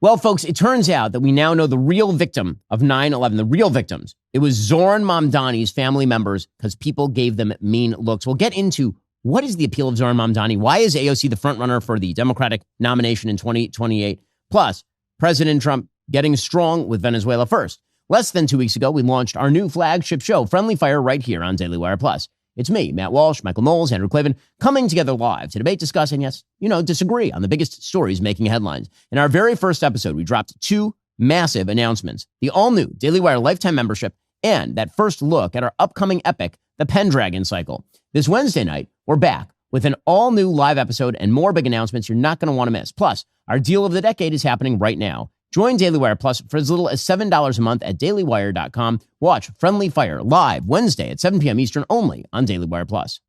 Well, folks, it turns out that we now know the real victim of 9/11, the real victims. It was Zohran Mamdani's family members because people gave them mean looks. We'll get into what is the appeal of Zohran Mamdani. Why is AOC the front runner for the Democratic nomination in 2028? Plus, President Trump getting strong with Venezuela first. Less than 2 weeks ago, we launched our new flagship show, Friendly Fire, right here on Daily Wire Plus. It's me, Matt Walsh, Michael Knowles, Andrew Klavan, coming together live to debate, discuss, and yes, disagree on the biggest stories making headlines. In our very first episode, we dropped two massive announcements: the all-new Daily Wire lifetime membership and that first look at our upcoming epic, the Pendragon cycle. This Wednesday night, we're back with an all-new live episode and more big announcements you're not going to want to miss. Plus, our deal of the decade is happening right now. Join Daily Wire Plus for as little as $7 a month at dailywire.com. Watch Friendly Fire live Wednesday at 7 p.m. Eastern only on Daily Wire Plus.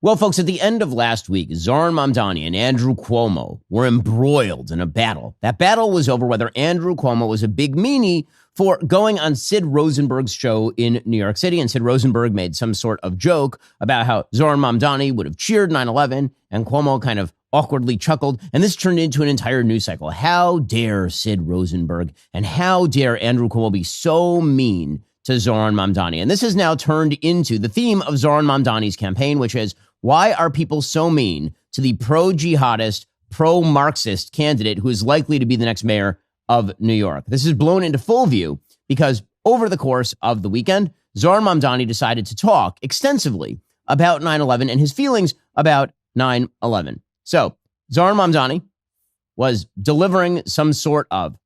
Well, folks, at the end of last week, Zohran Mamdani and Andrew Cuomo were embroiled in a battle. That battle was over whether Andrew Cuomo was a big meanie for going on Sid Rosenberg's show in New York City. And Sid Rosenberg made some sort of joke about how Zohran Mamdani would have cheered 9/11, and Cuomo kind of awkwardly chuckled, and this turned into an entire news cycle. How dare Sid Rosenberg and how dare Andrew Cuomo be so mean to Zohran Mamdani? And this has now turned into the theme of Zohran Mamdani's campaign, which is, why are people so mean to the pro-jihadist, pro-Marxist candidate who is likely to be the next mayor of New York? This is blown into full view because over the course of the weekend, Zohran Mamdani decided to talk extensively about 9/11 and his feelings about 9/11. So Zohran Mamdani was delivering some sort of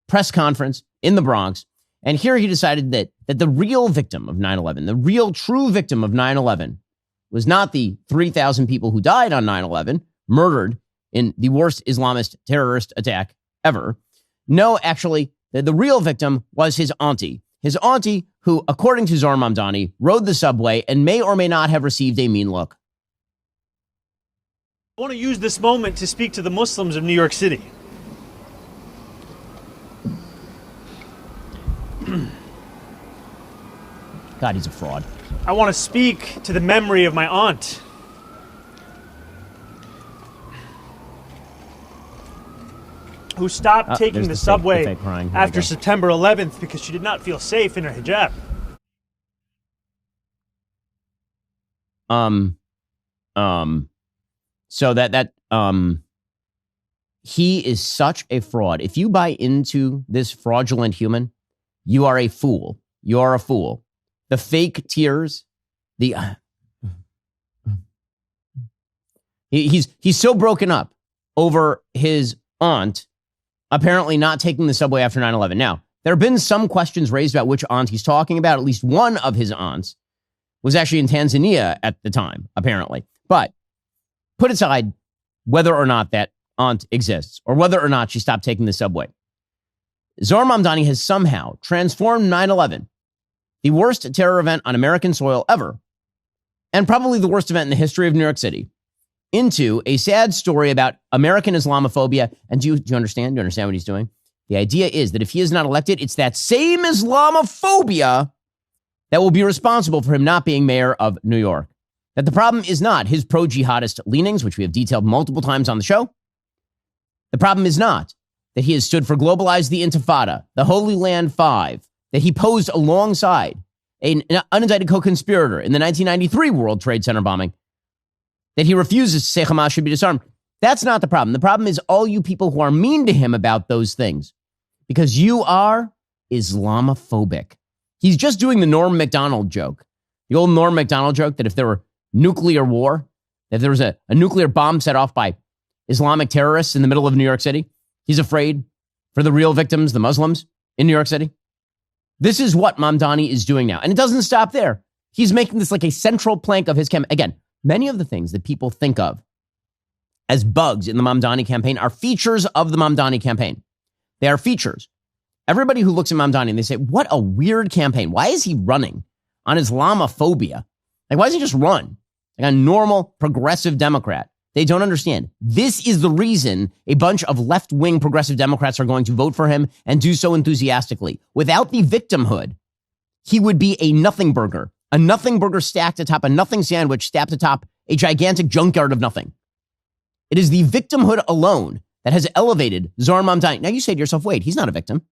press conference in the Bronx, and here he decided that the real victim of 9/11, the real true victim of 9/11, was not the 3,000 people who died on 9/11, murdered in the worst Islamist terrorist attack ever. No, actually, the real victim was his auntie. His auntie, who, according to Zohran Mamdani, rode the subway and may or may not have received a mean look. I want to use this moment to speak to the Muslims of New York City. God, he's a fraud. I want to speak to the memory of my aunt. Who stopped taking the subway after September 11th because she did not feel safe in her hijab. So he is such a fraud. If you buy into this fraudulent human, you are a fool. You are a fool. The fake tears, he's so broken up over his aunt apparently not taking the subway after 9/11. Now, there have been some questions raised about which aunt he's talking about. At least one of his aunts was actually in Tanzania at the time, apparently. But put aside whether or not that aunt exists or whether or not she stopped taking the subway. Zohran Mamdani has somehow transformed 9/11, the worst terror event on American soil ever, and probably the worst event in the history of New York City, into a sad story about American Islamophobia. And do you understand? Do you understand what he's doing? The idea is that if he is not elected, it's that same Islamophobia that will be responsible for him not being mayor of New York. That the problem is not his pro-jihadist leanings, which we have detailed multiple times on the show. The problem is not that he has stood for Globalize the Intifada, the Holy Land Five, that he posed alongside an unindicted co-conspirator in the 1993 World Trade Center bombing, that he refuses to say Hamas should be disarmed. That's not the problem. The problem is all you people who are mean to him about those things, because you are Islamophobic. He's just doing the Norm Macdonald joke, the old Norm Macdonald joke that if there were nuclear war, if there was a nuclear bomb set off by Islamic terrorists in the middle of New York City, he's afraid for the real victims, the Muslims in New York City. This is what Mamdani is doing now. And it doesn't stop there. He's making this like a central plank of his campaign. Again, many of the things that people think of as bugs in the Mamdani campaign are features of the Mamdani campaign. They are features. Everybody who looks at Mamdani and they say, what a weird campaign. Why is he running on Islamophobia? Like, why doesn't he just run like a normal progressive Democrat? They don't understand. This is the reason a bunch of left-wing progressive Democrats are going to vote for him and do so enthusiastically. Without the victimhood, he would be a nothing burger stacked atop a nothing sandwich stacked atop a gigantic junkyard of nothing. It is the victimhood alone that has elevated Zohran Mamdani. Now you say to yourself, wait, he's not a victim.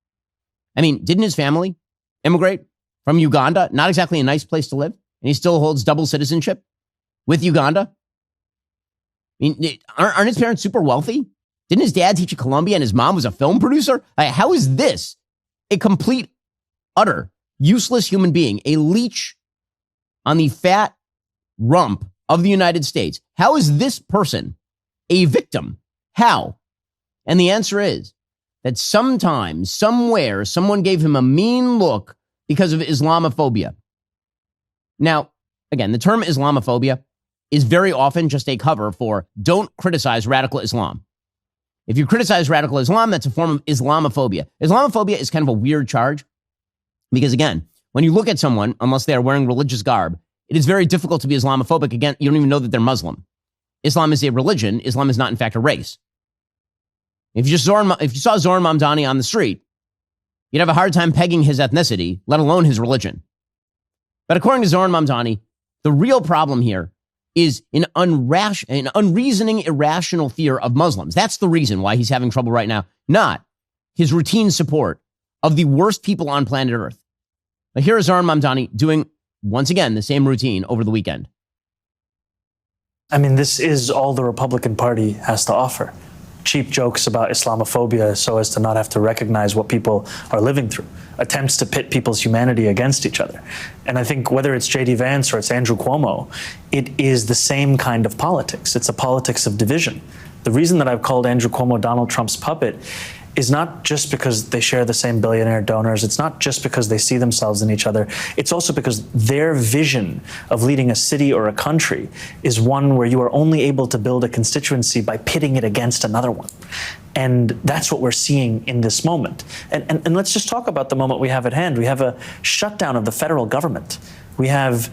I mean, didn't his family immigrate from Uganda? Not exactly a nice place to live. And he still holds double citizenship with Uganda. I mean, aren't his parents super wealthy? Didn't his dad teach at Columbia and his mom was a film producer? How is this a complete, utter, useless human being, a leech on the fat rump of the United States? How is this person a victim? How? And the answer is that sometime, somewhere, someone gave him a mean look because of Islamophobia. Now, again, the term Islamophobia is very often just a cover for don't criticize radical Islam. If you criticize radical Islam, that's a form of Islamophobia. Islamophobia is kind of a weird charge because, again, when you look at someone, unless they are wearing religious garb, it is very difficult to be Islamophobic. Again, you don't even know that they're Muslim. Islam is a religion. Islam is not, in fact, a race. If you saw Zohran Mamdani on the street, you'd have a hard time pegging his ethnicity, let alone his religion. But according to Zohran Mamdani, the real problem here is an unreasoning, irrational fear of Muslims. That's the reason why he's having trouble right now, not his routine support of the worst people on planet Earth. But here is Zohran Mamdani doing, once again, the same routine over the weekend. I mean, this is all the Republican Party has to offer. Cheap jokes about Islamophobia so as to not have to recognize what people are living through. Attempts to pit people's humanity against each other. And I think whether it's J.D. Vance or it's Andrew Cuomo, it is the same kind of politics. It's a politics of division. The reason that I've called Andrew Cuomo Donald Trump's puppet is not just because they share the same billionaire donors. It's not just because they see themselves in each other. It's also because their vision of leading a city or a country is one where you are only able to build a constituency by pitting it against another one. And that's what we're seeing in this moment. And let's just talk about the moment we have at hand. We have a shutdown of the federal government. We have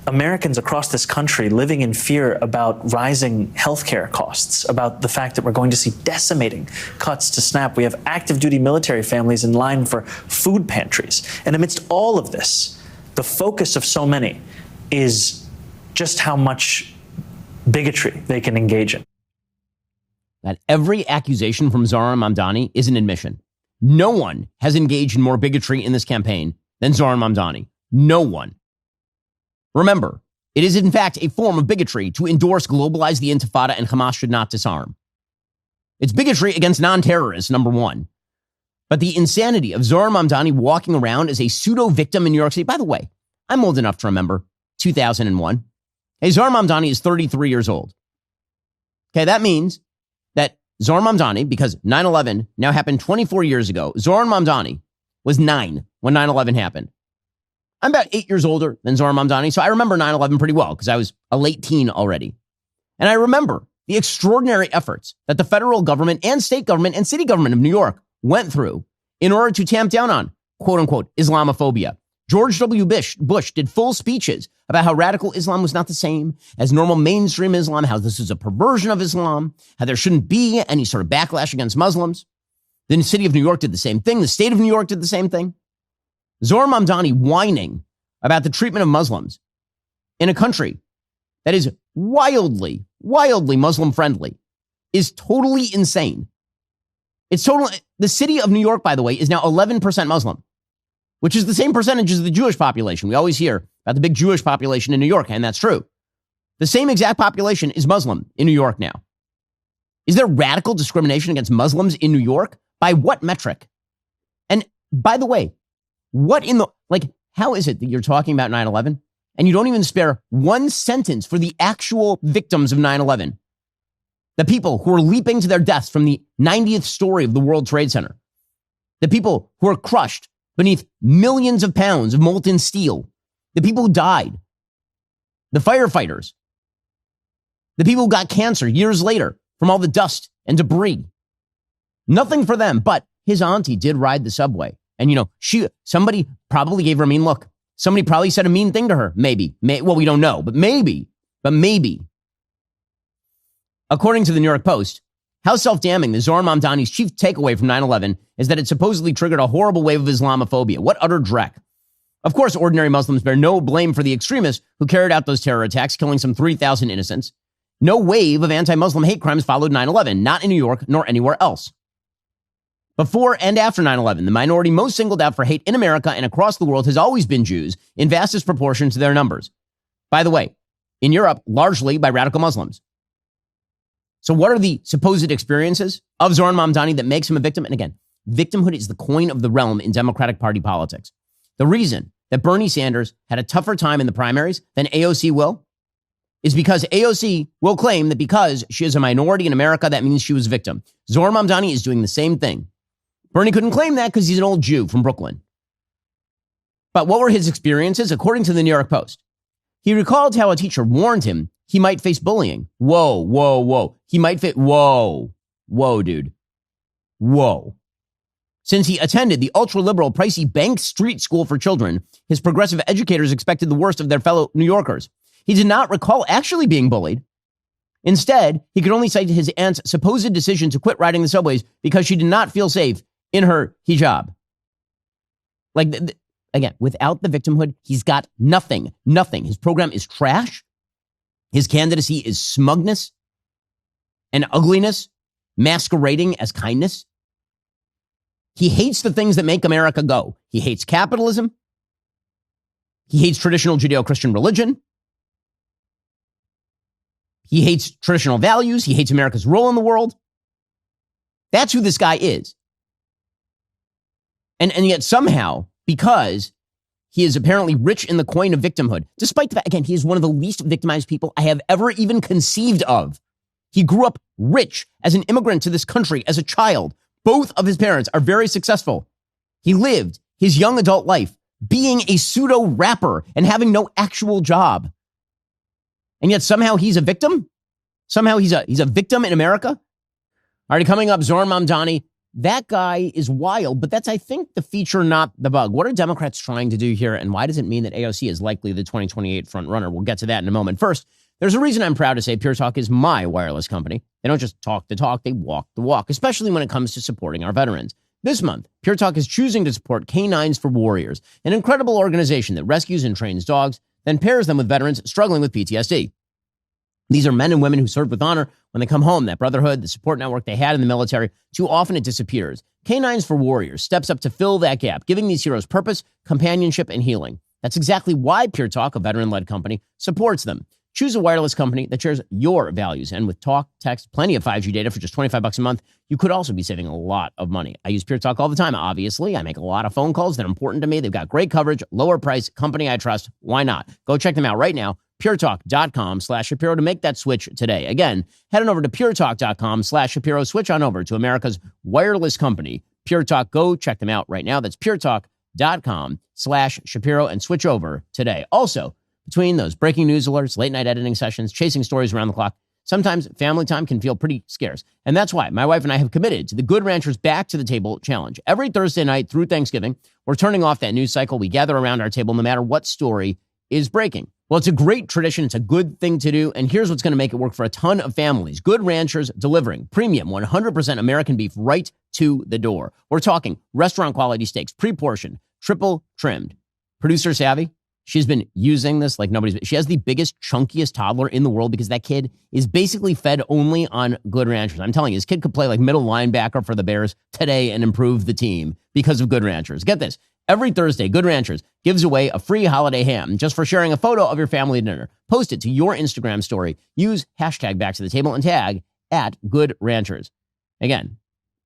Americans across this country living in fear about rising healthcare costs, about the fact that we're going to see decimating cuts to SNAP. We have active duty military families in line for food pantries. And amidst all of this, the focus of so many is just how much bigotry they can engage in. That every accusation from Zohran Mamdani is an admission. No one has engaged in more bigotry in this campaign than Zohran Mamdani. No one. Remember, it is in fact a form of bigotry to endorse globalize the Intifada and Hamas should not disarm. It's bigotry against non-terrorists, number one. But the insanity of Zohran Mamdani walking around as a pseudo-victim in New York City, by the way, I'm old enough to remember 2001. Hey, Zohran Mamdani is 33 years old. Okay, that means that Zohran Mamdani, because 9/11 now happened 24 years ago, Zohran Mamdani was 9 when 9/11 happened. I'm about 8 years older than Zohran Mamdani, so I remember 9/11 pretty well because I was a late teen already. And I remember the extraordinary efforts that the federal government and state government and city government of New York went through in order to tamp down on, quote unquote, Islamophobia. George W. Bush did full speeches about how radical Islam was not the same as normal mainstream Islam, how this is a perversion of Islam, how there shouldn't be any sort of backlash against Muslims. Then the city of New York did the same thing. The state of New York did the same thing. Zohran Mamdani whining about the treatment of Muslims in a country that is wildly Muslim friendly is totally insane. The city of New York, by the way, is now 11% Muslim, which is the same percentage as the Jewish population. We always hear about the big Jewish population in New York, and that's true. The same exact population is Muslim in New York now. Is there radical discrimination against Muslims in New York? By what metric? And by the way, how is it that you're talking about 9/11 and you don't even spare one sentence for the actual victims of 9/11? The people who are leaping to their deaths from the 90th story of the World Trade Center. The people who are crushed beneath millions of pounds of molten steel. The people who died. The firefighters. The people who got cancer years later from all the dust and debris. Nothing for them, but his auntie did ride the subway. And, somebody probably gave her a mean look. Somebody probably said a mean thing to her. Maybe. Well, we don't know, but maybe. According to the New York Post, how self-damning the Zohran Mamdani's chief takeaway from 9/11 is that it supposedly triggered a horrible wave of Islamophobia. What utter dreck. Of course, ordinary Muslims bear no blame for the extremists who carried out those terror attacks, killing some 3,000 innocents. No wave of anti-Muslim hate crimes followed 9/11, not in New York nor anywhere else. Before and after 9/11, the minority most singled out for hate in America and across the world has always been Jews in vastest proportion to their numbers. By the way, in Europe, largely by radical Muslims. So what are the supposed experiences of Zohran Mamdani that makes him a victim? And again, victimhood is the coin of the realm in Democratic Party politics. The reason that Bernie Sanders had a tougher time in the primaries than AOC will is because AOC will claim that because she is a minority in America, that means she was a victim. Zohran Mamdani is doing the same thing. Bernie couldn't claim that because he's an old Jew from Brooklyn. But what were his experiences? According to the New York Post, he recalled how a teacher warned him he might face bullying. Whoa, whoa, whoa. He might fit. Whoa, whoa, dude. Whoa. Since he attended the ultra-liberal, pricey Bank Street School for Children, his progressive educators expected the worst of their fellow New Yorkers. He did not recall actually being bullied. Instead, he could only cite his aunt's supposed decision to quit riding the subways because she did not feel safe in her hijab. Again, without the victimhood, he's got nothing. Nothing. His program is trash. His candidacy is smugness and ugliness masquerading as kindness. He hates the things that make America go. He hates capitalism. He hates traditional Judeo-Christian religion. He hates traditional values. He hates America's role in the world. That's who this guy is. And yet somehow, because he is apparently rich in the coin of victimhood, despite the fact, again, he is one of the least victimized people I have ever even conceived of. He grew up rich as an immigrant to this country as a child. Both of his parents are very successful. He lived his young adult life being a pseudo rapper and having no actual job. And yet somehow he's a victim? Somehow he's a victim in America? Already coming up, Zohran Mamdani. That guy is wild, but that's, I think, the feature, not the bug. What are Democrats trying to do here, and why does it mean that AOC is likely the 2028 front runner? We'll get to that in a moment. First, there's a reason I'm proud to say Pure Talk is my wireless company. They don't just talk the talk, they walk the walk, especially when it comes to supporting our veterans. This month, Pure Talk is choosing to support Canines for Warriors, an incredible organization that rescues and trains dogs, then pairs them with veterans struggling with PTSD. These are men and women who served with honor. When they come home, that brotherhood, the support network they had in the military, too often it disappears. Canines for Warriors steps up to fill that gap, giving these heroes purpose, companionship, and healing. That's exactly why Pure Talk, a veteran-led company, supports them. Choose a wireless company that shares your values. And with talk, text, plenty of 5G data for just $25 a month, you could also be saving a lot of money. I use Pure Talk all the time, obviously. I make a lot of phone calls that are important to me. They've got great coverage, lower price, company I trust. Why not? Go check them out right now. puretalk.com/Shapiro to make that switch today. Again, head on over to puretalk.com/Shapiro. Switch on over to America's wireless company, Pure Talk. Go check them out right now. That's puretalk.com/Shapiro and switch over today. Also, between those breaking news alerts, late night editing sessions, chasing stories around the clock, sometimes family time can feel pretty scarce. And that's why my wife and I have committed to the Good Ranchers Back to the Table Challenge. Every Thursday night through Thanksgiving, we're turning off that news cycle. We gather around our table no matter what story is breaking. Well, it's a great tradition. It's a good thing to do. And here's what's going to make it work for a ton of families. Good Ranchers delivering premium 100% American beef right to the door. We're talking restaurant quality steaks, pre-portioned, triple trimmed. Producer Savvy, she's been using this like nobody's. She has the biggest, chunkiest toddler in the world because that kid is basically fed only on Good Ranchers. I'm telling you, this kid could play like middle linebacker for the Bears today and improve the team because of Good Ranchers. Get this. Every Thursday, Good Ranchers gives away a free holiday ham just for sharing a photo of your family dinner. Post it to your Instagram story. Use hashtag Back to the Table and tag @Good Ranchers. Again,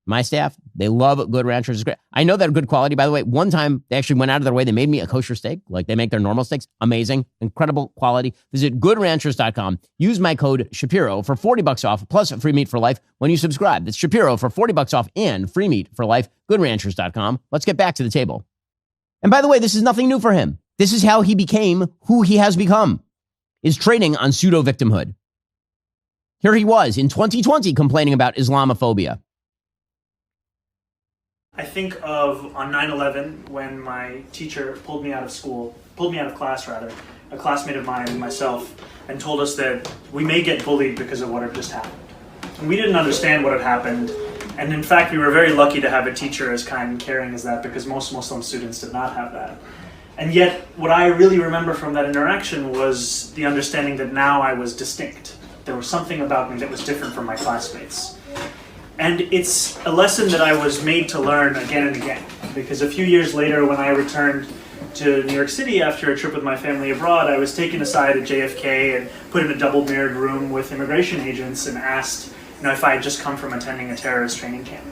my staff, they love Good Ranchers. It's great. I know they're good quality, by the way. One time, they actually went out of their way. They made me a kosher steak, like they make their normal steaks. Amazing, incredible quality. Visit goodranchers.com. Use my code Shapiro for $40 off plus free meat for life when you subscribe. That's Shapiro for $40 off and free meat for life. Goodranchers.com. Let's get back to the table. And by the way, this is nothing new for him. This is how he became who he has become, is trading on pseudo-victimhood. Here he was in 2020 complaining about Islamophobia. I think of on 9/11 when my teacher pulled me out of class, a classmate of mine and myself, and told us that we may get bullied because of what had just happened. And we didn't understand what had happened. And in fact, we were very lucky to have a teacher as kind and caring as that because most Muslim students did not have that. And yet, what I really remember from that interaction was the understanding that now I was distinct. there was something about me that was different from my classmates. And it's a lesson that I was made to learn again and again, because a few years later when I returned to New York City after a trip with my family abroad, I was taken aside at JFK and put in a double mirrored room with immigration agents and asked, if I had just come from attending a terrorist training camp,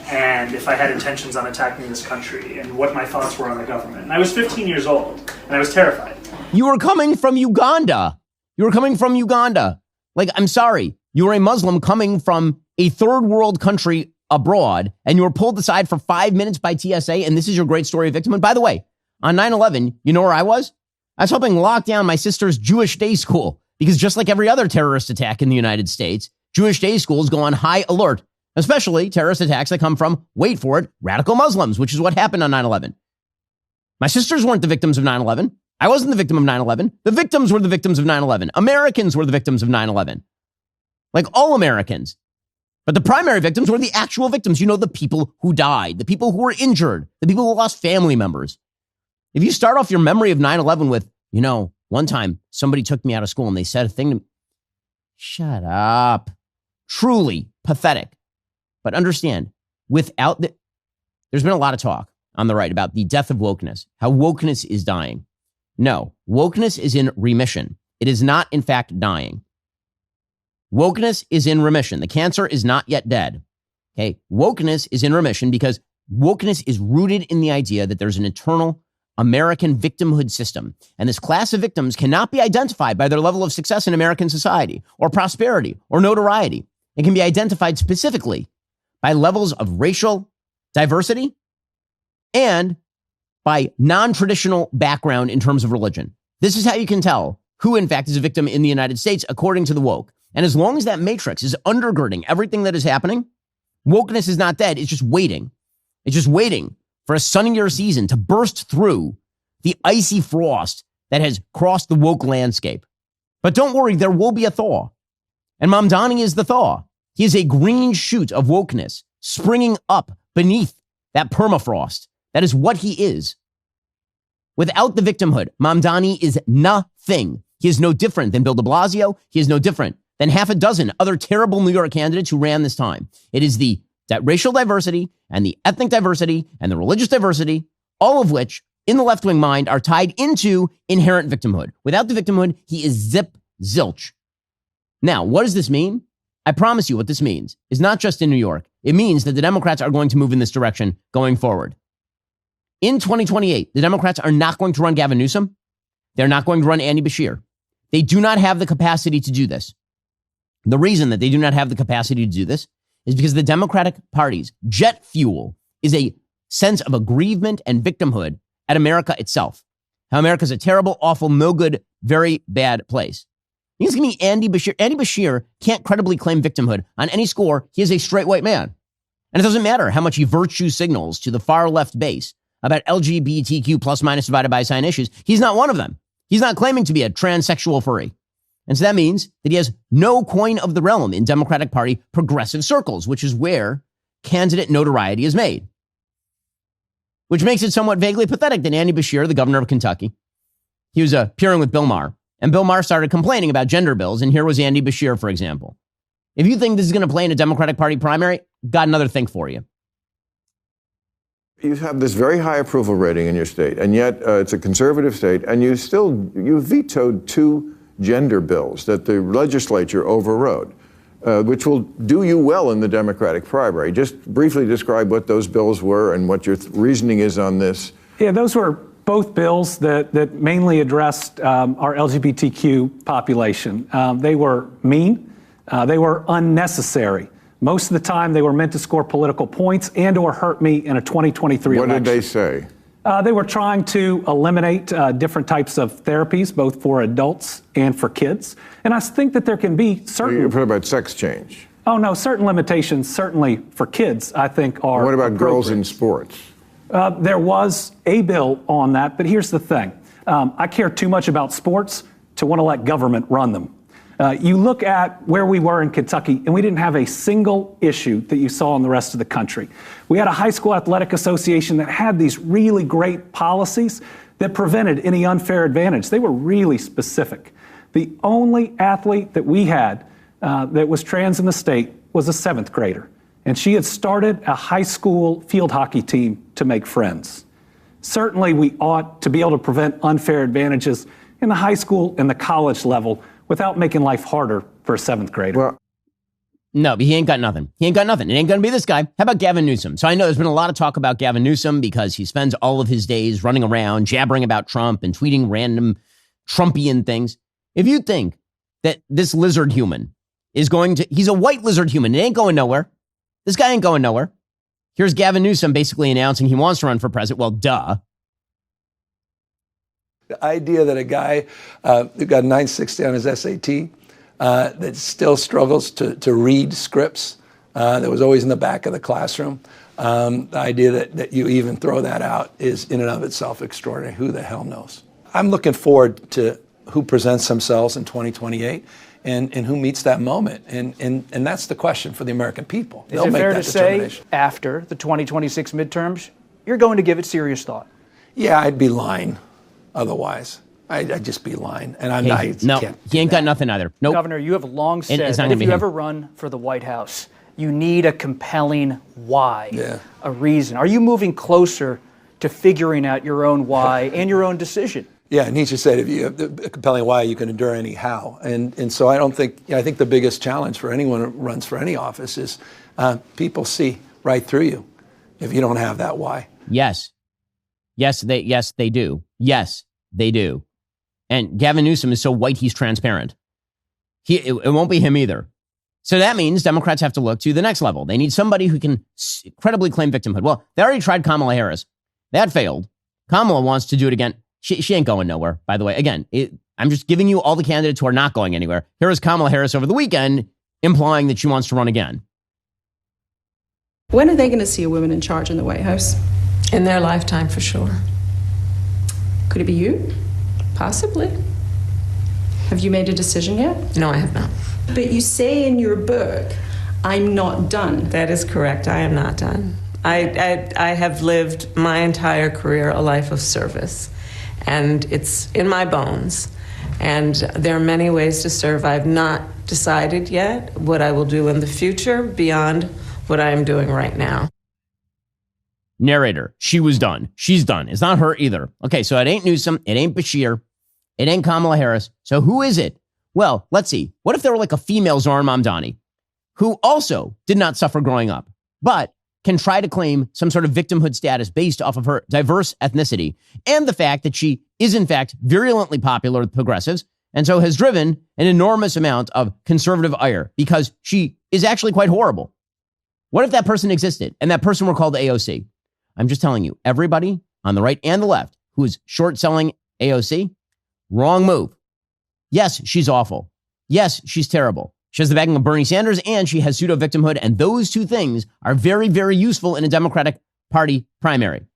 and if I had intentions on attacking this country, and what my thoughts were on the government. And I was 15 years old, and I was terrified. You were coming from Uganda. Like, I'm sorry, you were a Muslim coming from a third world country abroad, and you were pulled aside for 5 minutes by TSA, and this is your great story of victimhood. By the way, on 9/11, you know where I was? I was helping lock down my sister's Jewish day school, because just like every other terrorist attack in the United States, Jewish day schools go on high alert, especially terrorist attacks that come from, wait for it, radical Muslims, which is what happened on 9/11. My sisters weren't the victims of 9/11. I wasn't the victim of 9/11. The victims were the victims of 9/11. Americans were the victims of 9/11. Like all Americans. But the primary victims were the actual victims. The people who died, the people who were injured, the people who lost family members. If you start off your memory of 9/11 with, one time somebody took me out of school and they said a thing to me, shut up. Truly pathetic. But understand, there's been a lot of talk on the right about the death of wokeness, how wokeness is dying. No, wokeness is in remission. It is not, in fact, dying. Wokeness is in remission. The cancer is not yet dead. Okay, wokeness is in remission because wokeness is rooted in the idea that there's an eternal American victimhood system. And this class of victims cannot be identified by their level of success in American society or prosperity or notoriety. It can be identified specifically by levels of racial diversity and by non-traditional background in terms of religion. This is how you can tell who, in fact, is a victim in the United States, according to the woke. And as long as that matrix is undergirding everything that is happening, wokeness is not dead. It's just waiting. It's just waiting for a sunnier season to burst through the icy frost that has crossed the woke landscape. But don't worry, there will be a thaw. And Mamdani is the thaw. He is a green shoot of wokeness springing up beneath that permafrost. That is what he is. Without the victimhood, Mamdani is nothing. He is no different than Bill de Blasio. He is no different than half a dozen other terrible New York candidates who ran this time. It is that racial diversity and the ethnic diversity and the religious diversity, all of which in the left-wing mind are tied into inherent victimhood. Without the victimhood, he is zip zilch. Now, what does this mean? I promise you what this means is not just in New York. It means that the Democrats are going to move in this direction going forward. In 2028, the Democrats are not going to run Gavin Newsom. They're not going to run Andy Bashir. They do not have the capacity to do this. The reason that they do not have the capacity to do this is because the Democratic Party's jet fuel is a sense of aggrievement and victimhood at America itself. How America's a terrible, awful, no good, very bad place. He's going to be Andy Bashir. Andy Bashir can't credibly claim victimhood on any score. He is a straight white man. And it doesn't matter how much he virtue signals to the far left base about LGBTQ plus minus divided by sign issues. He's not one of them. He's not claiming to be a transsexual furry. And so that means that he has no coin of the realm in Democratic Party progressive circles, which is where candidate notoriety is made. Which makes it somewhat vaguely pathetic that Andy Bashir, the governor of Kentucky, he was appearing with Bill Maher. And Bill Maher started complaining about gender bills. And here was Andy Bashir, for example. If you think this is going to play in a Democratic Party primary, got another thing for you. You have this very high approval rating in your state, and yet it's a conservative state, and you vetoed 2 gender bills that the legislature overrode, which will do you well in the Democratic primary. Just briefly describe what those bills were and what your reasoning is on this. Yeah, those were both bills that mainly addressed our LGBTQ population. They were mean. They were unnecessary. Most of the time, they were meant to score political points and or hurt me in a 2023 election. What did they say? They were trying to eliminate different types of therapies, both for adults and for kids. And I think that there can be certain... You're talking about sex change. Oh, no, certain limitations, certainly for kids, I think are What about girls in sports? There was a bill on that, but here's the thing. I care too much about sports to want to let government run them. You look at where we were in Kentucky, and we didn't have a single issue that you saw in the rest of the country. We had a high school athletic association that had these really great policies that prevented any unfair advantage. They were really specific. The only athlete that we had that was trans in the state was a 7th grader. And she had started a high school field hockey team to make friends. Certainly, we ought to be able to prevent unfair advantages in the high school and the college level without making life harder for a 7th grader. Well, No, but he ain't got nothing. He ain't got nothing. It ain't going to be this guy. How about Gavin Newsom? So I know there's been a lot of talk about Gavin Newsom because he spends all of his days running around, jabbering about Trump and tweeting random Trumpian things. If you think that this lizard human is going to, he's a white lizard human. It ain't going nowhere. This guy ain't going nowhere. Here's Gavin Newsom basically announcing he wants to run for president. Well, duh. The idea that a guy who got a 960 on his SAT that still struggles to read scripts that was always in the back of the classroom, the idea that you even throw that out is in and of itself extraordinary. Who the hell knows? I'm looking forward to who presents themselves in 2028 and who meets that moment. And that's the question for the American people. Is it fair to say after the 2026 midterms, you're going to give it serious thought? Yeah, I'd be lying otherwise. I'd just be lying. And I'm not. No, he ain't got nothing either. Nope. Governor, you have long said It's not that gonna if be you him. ever run for the White House, you need a compelling why, Yeah. a reason. Are you moving closer to figuring out your own why and your own decision? Yeah, Nietzsche said if you have a compelling why, you can endure any how. And so I think the biggest challenge for anyone who runs for any office is people see right through you if you don't have that why. Yes, they do. Yes, they do. And Gavin Newsom is so white, he's transparent. It won't be him either. So that means Democrats have to look to the next level. They need somebody who can credibly claim victimhood. Well, they already tried Kamala Harris. That failed. Kamala wants to do it again. She ain't going nowhere, by the way. Again, I'm just giving you all the candidates who are not going anywhere. Here is Kamala Harris over the weekend implying that she wants to run again. When are they going to see a woman in charge in the White House? In their lifetime, for sure. Could it be you? Possibly. Have you made a decision yet? No, I have not. But you say in your book, I'm not done. That is correct. I am not done. I have lived my entire career a life of service, and it's in my bones. And there are many ways to serve. I've not decided yet what I will do in the future beyond what I am doing right now. Narrator, she was done. She's done. It's not her either. Okay, so it ain't Newsom. It ain't Bashir. It ain't Kamala Harris. So who is it? Well, let's see. What if there were like a female Zohran Mamdani who also did not suffer growing up, but can try to claim some sort of victimhood status based off of her diverse ethnicity and the fact that she is in fact virulently popular with progressives and so has driven an enormous amount of conservative ire because she is actually quite horrible. What if that person existed and that person were called AOC? I'm just telling you, everybody on the right and the left who is short selling AOC, wrong move. Yes, she's awful. Yes, she's terrible. She has the backing of Bernie Sanders and she has pseudo victimhood. And those two things are very, very useful in a Democratic Party primary.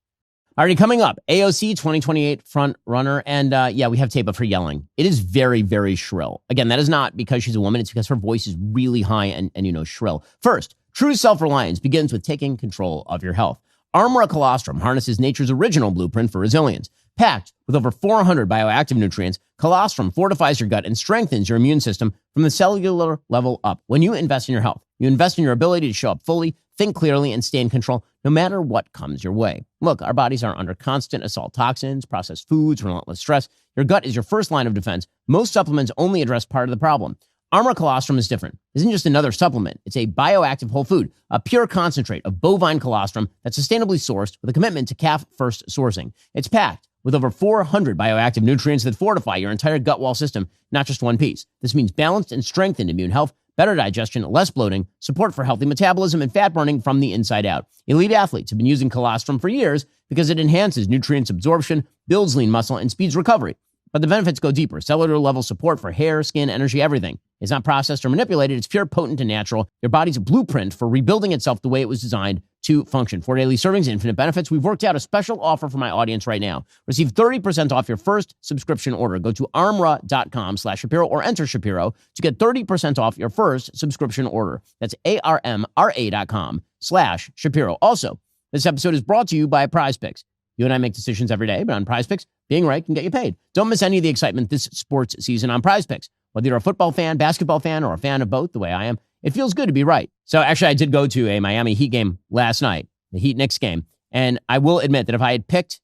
Already coming up, AOC 2028 front runner. And we have tape of her yelling. It is very, very shrill. Again, that is not because she's a woman. It's because her voice is really high and shrill. First, true self-reliance begins with taking control of your health. Armra colostrum harnesses nature's original blueprint for resilience. Packed with over 400 bioactive nutrients, colostrum fortifies your gut and strengthens your immune system from the cellular level up. When you invest in your health, you invest in your ability to show up fully, think clearly, and stay in control no matter what comes your way. Look, our bodies are under constant assault toxins, processed foods, relentless stress. Your gut is your first line of defense. Most supplements only address part of the problem. Armra colostrum is different. It isn't just another supplement. It's a bioactive whole food, a pure concentrate of bovine colostrum that's sustainably sourced with a commitment to calf-first sourcing. It's packed with over 400 bioactive nutrients that fortify your entire gut wall system, not just one piece. This means balanced and strengthened immune health, better digestion, less bloating, support for healthy metabolism, and fat burning from the inside out. Elite athletes have been using colostrum for years because it enhances nutrients absorption, builds lean muscle, and speeds recovery. But the benefits go deeper. Cellular level support for hair, skin, energy, everything. It's not processed or manipulated. It's pure, potent, and natural. Your body's blueprint for rebuilding itself the way it was designed to function. 4 daily servings, infinite benefits. We've worked out a special offer for my audience right now. Receive 30% off your first subscription order. Go to armra.com/Shapiro or enter Shapiro to get 30% off your first subscription order. That's ARMRA.com/Shapiro. Also, this episode is brought to you by Prize Picks. You and I make decisions every day, but on Prize Picks, being right can get you paid. Don't miss any of the excitement this sports season on Prize Picks. Whether you're a football fan, basketball fan, or a fan of both, the way I am, it feels good to be right. So actually, I did go to a Miami Heat game last night, the Heat-Knicks game. And I will admit that if I had picked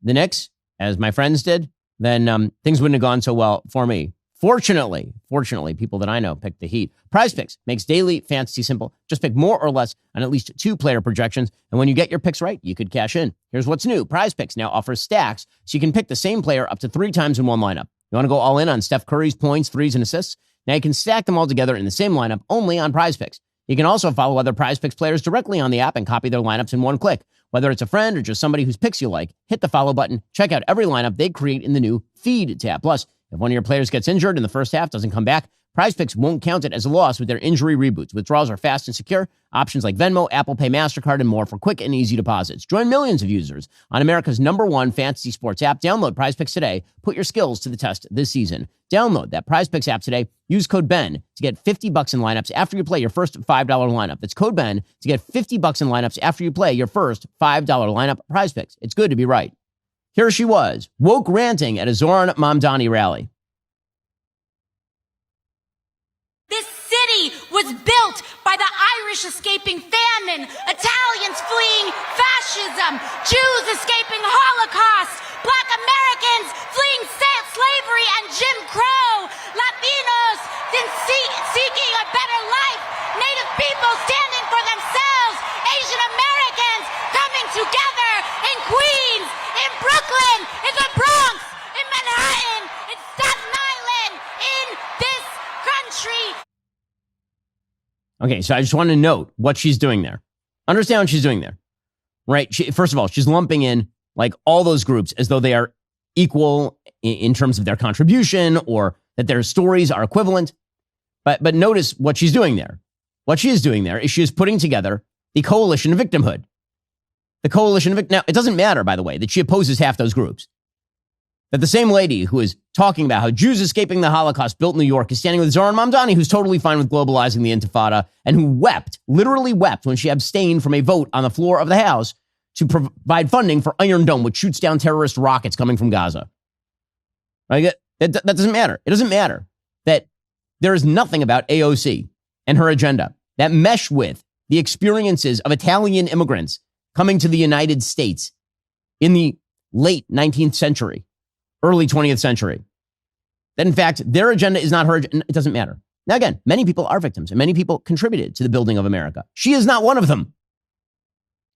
the Knicks, as my friends did, then things wouldn't have gone so well for me. Fortunately, people that I know picked the Heat. Prize Picks makes daily fantasy simple. Just pick more or less on at least 2 player projections. And when you get your picks right, you could cash in. Here's what's new. Prize Picks now offers stacks, so you can pick the same player up to 3 times in one lineup. You want to go all in on Steph Curry's points, threes, and assists? Now you can stack them all together in the same lineup only on Prize Picks. You can also follow other Prize Picks players directly on the app and copy their lineups in one click. Whether it's a friend or just somebody whose picks you like, hit the follow button. Check out every lineup they create in the new Feed tab. Plus, if one of your players gets injured in the first half, doesn't come back, Prize Picks won't count it as a loss with their injury reboots. Withdrawals are fast and secure. Options like Venmo, Apple Pay, MasterCard, and more for quick and easy deposits. Join millions of users on America's #1 fantasy sports app. Download Prize Picks today. Put your skills to the test this season. Download that Prize Picks app today. Use code BEN to get $50 in lineups after you play your first $5 lineup. That's code BEN to get $50 in lineups after you play your first $5 lineup. Prize Picks. It's good to be right. Here she was, woke ranting at a Zohran Mamdani rally. This city was built by the Irish escaping famine, Italians fleeing fascism, Jews escaping Holocaust, Black Americans fleeing slavery and Jim Crow, Latinos seeking a better life, Native people standing for themselves, Asian Americans coming together in Queens, in Brooklyn, in the Bronx, in Manhattan, in Staten Island, in this country. Okay, so I just want to note what she's doing there. Understand what she's doing there, right? First of all, she's lumping in like all those groups as though they are equal in terms of their contribution or that their stories are equivalent. But notice what she's doing there. What she is doing there is she is putting together the coalition of victimhood. The coalition of now, it doesn't matter, by the way, that she opposes half those groups. That the same lady who is talking about how Jews escaping the Holocaust built New York is standing with Zohran Mamdani, who's totally fine with globalizing the Intifada, and who wept, literally wept, when she abstained from a vote on the floor of the House to provide funding for Iron Dome, which shoots down terrorist rockets coming from Gaza. Right? That doesn't matter. It doesn't matter that there is nothing about AOC and her agenda that mesh with the experiences of Italian immigrants coming to the United States in the late 19th century, early 20th century. That in fact, their agenda is not her. It doesn't matter. Now again, many people are victims and many people contributed to the building of America. She is not one of them.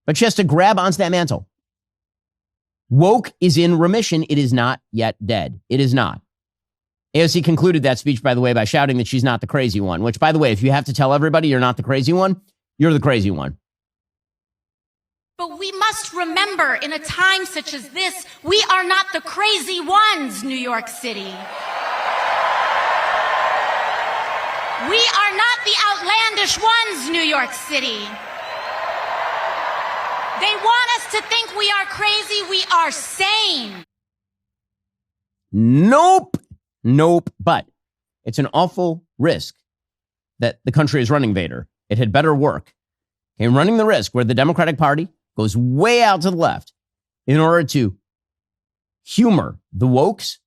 But she has to grab onto that mantle. Woke is in remission. It is not yet dead. It is not. AOC concluded that speech, by the way, by shouting that she's not the crazy one, which, by the way, if you have to tell everybody you're not the crazy one, you're the crazy one. But we must remember, in a time such as this, we are not the crazy ones, New York City. We are not the outlandish ones, New York City. They want us to think we are crazy. We are sane. Nope. But it's an awful risk that the country is running, Vader. It had better work. Okay, running the risk where the Democratic Party goes way out to the left in order to humor the wokes.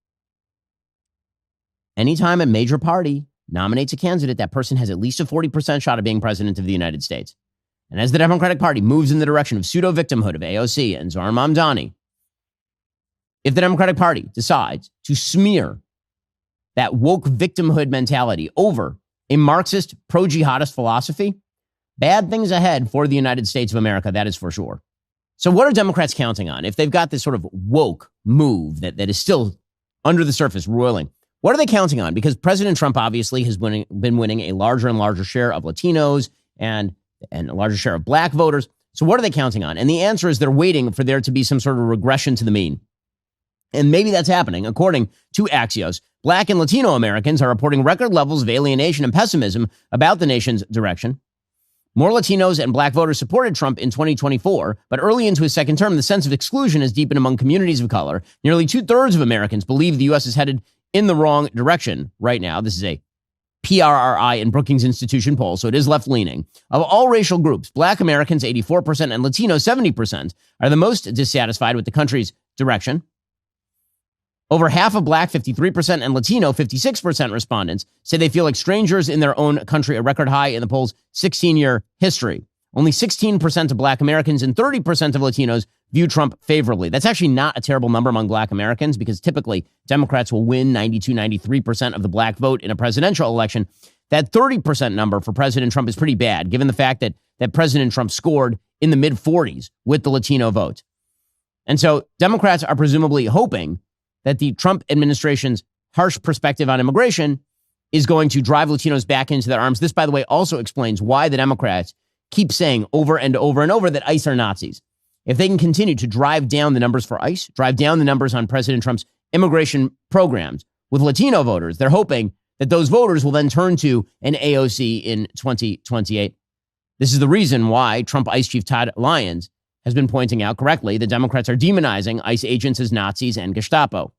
Anytime a major party nominates a candidate, that person has at least a 40% shot of being president of the United States. And as the Democratic Party moves in the direction of pseudo-victimhood of AOC and Zohran Mamdani, if the Democratic Party decides to smear that woke victimhood mentality over a Marxist pro-jihadist philosophy, bad things ahead for the United States of America, that is for sure. So what are Democrats counting on? If they've got this sort of woke move that is still under the surface roiling, what are they counting on? Because President Trump obviously has been winning a larger and larger share of Latinos and a larger share of black voters. So what are they counting on? And the answer is they're waiting for there to be some sort of regression to the mean. And maybe that's happening. According to Axios, Black and Latino Americans are reporting record levels of alienation and pessimism about the nation's direction. More Latinos and black voters supported Trump in 2024, but early into his second term, the sense of exclusion has deepened among communities of color. Nearly 2/3 of Americans believe the U.S. is headed in the wrong direction right now. This is a PRRI and Brookings Institution poll, so it is left-leaning. Of all racial groups, Black Americans, 84%, and Latinos, 70%, are the most dissatisfied with the country's direction. Over half of Black, 53%, and Latino, 56% respondents say they feel like strangers in their own country, a record high in the poll's 16-year history. Only 16% of Black Americans and 30% of Latinos view Trump favorably. That's actually not a terrible number among Black Americans because typically Democrats will win 92, 93% of the Black vote in a presidential election. That 30% number for President Trump is pretty bad, given the fact that President Trump scored in the mid-40s with the Latino vote. And so Democrats are presumably hoping that the Trump administration's harsh perspective on immigration is going to drive Latinos back into their arms. This, by the way, also explains why the Democrats keep saying over and over and over that ICE are Nazis. If they can continue to drive down the numbers for ICE, drive down the numbers on President Trump's immigration programs with Latino voters, they're hoping that those voters will then turn to an AOC in 2028. This is the reason why Trump ICE Chief Todd Lyons has been pointing out correctly that Democrats are demonizing ICE agents as Nazis and Gestapo.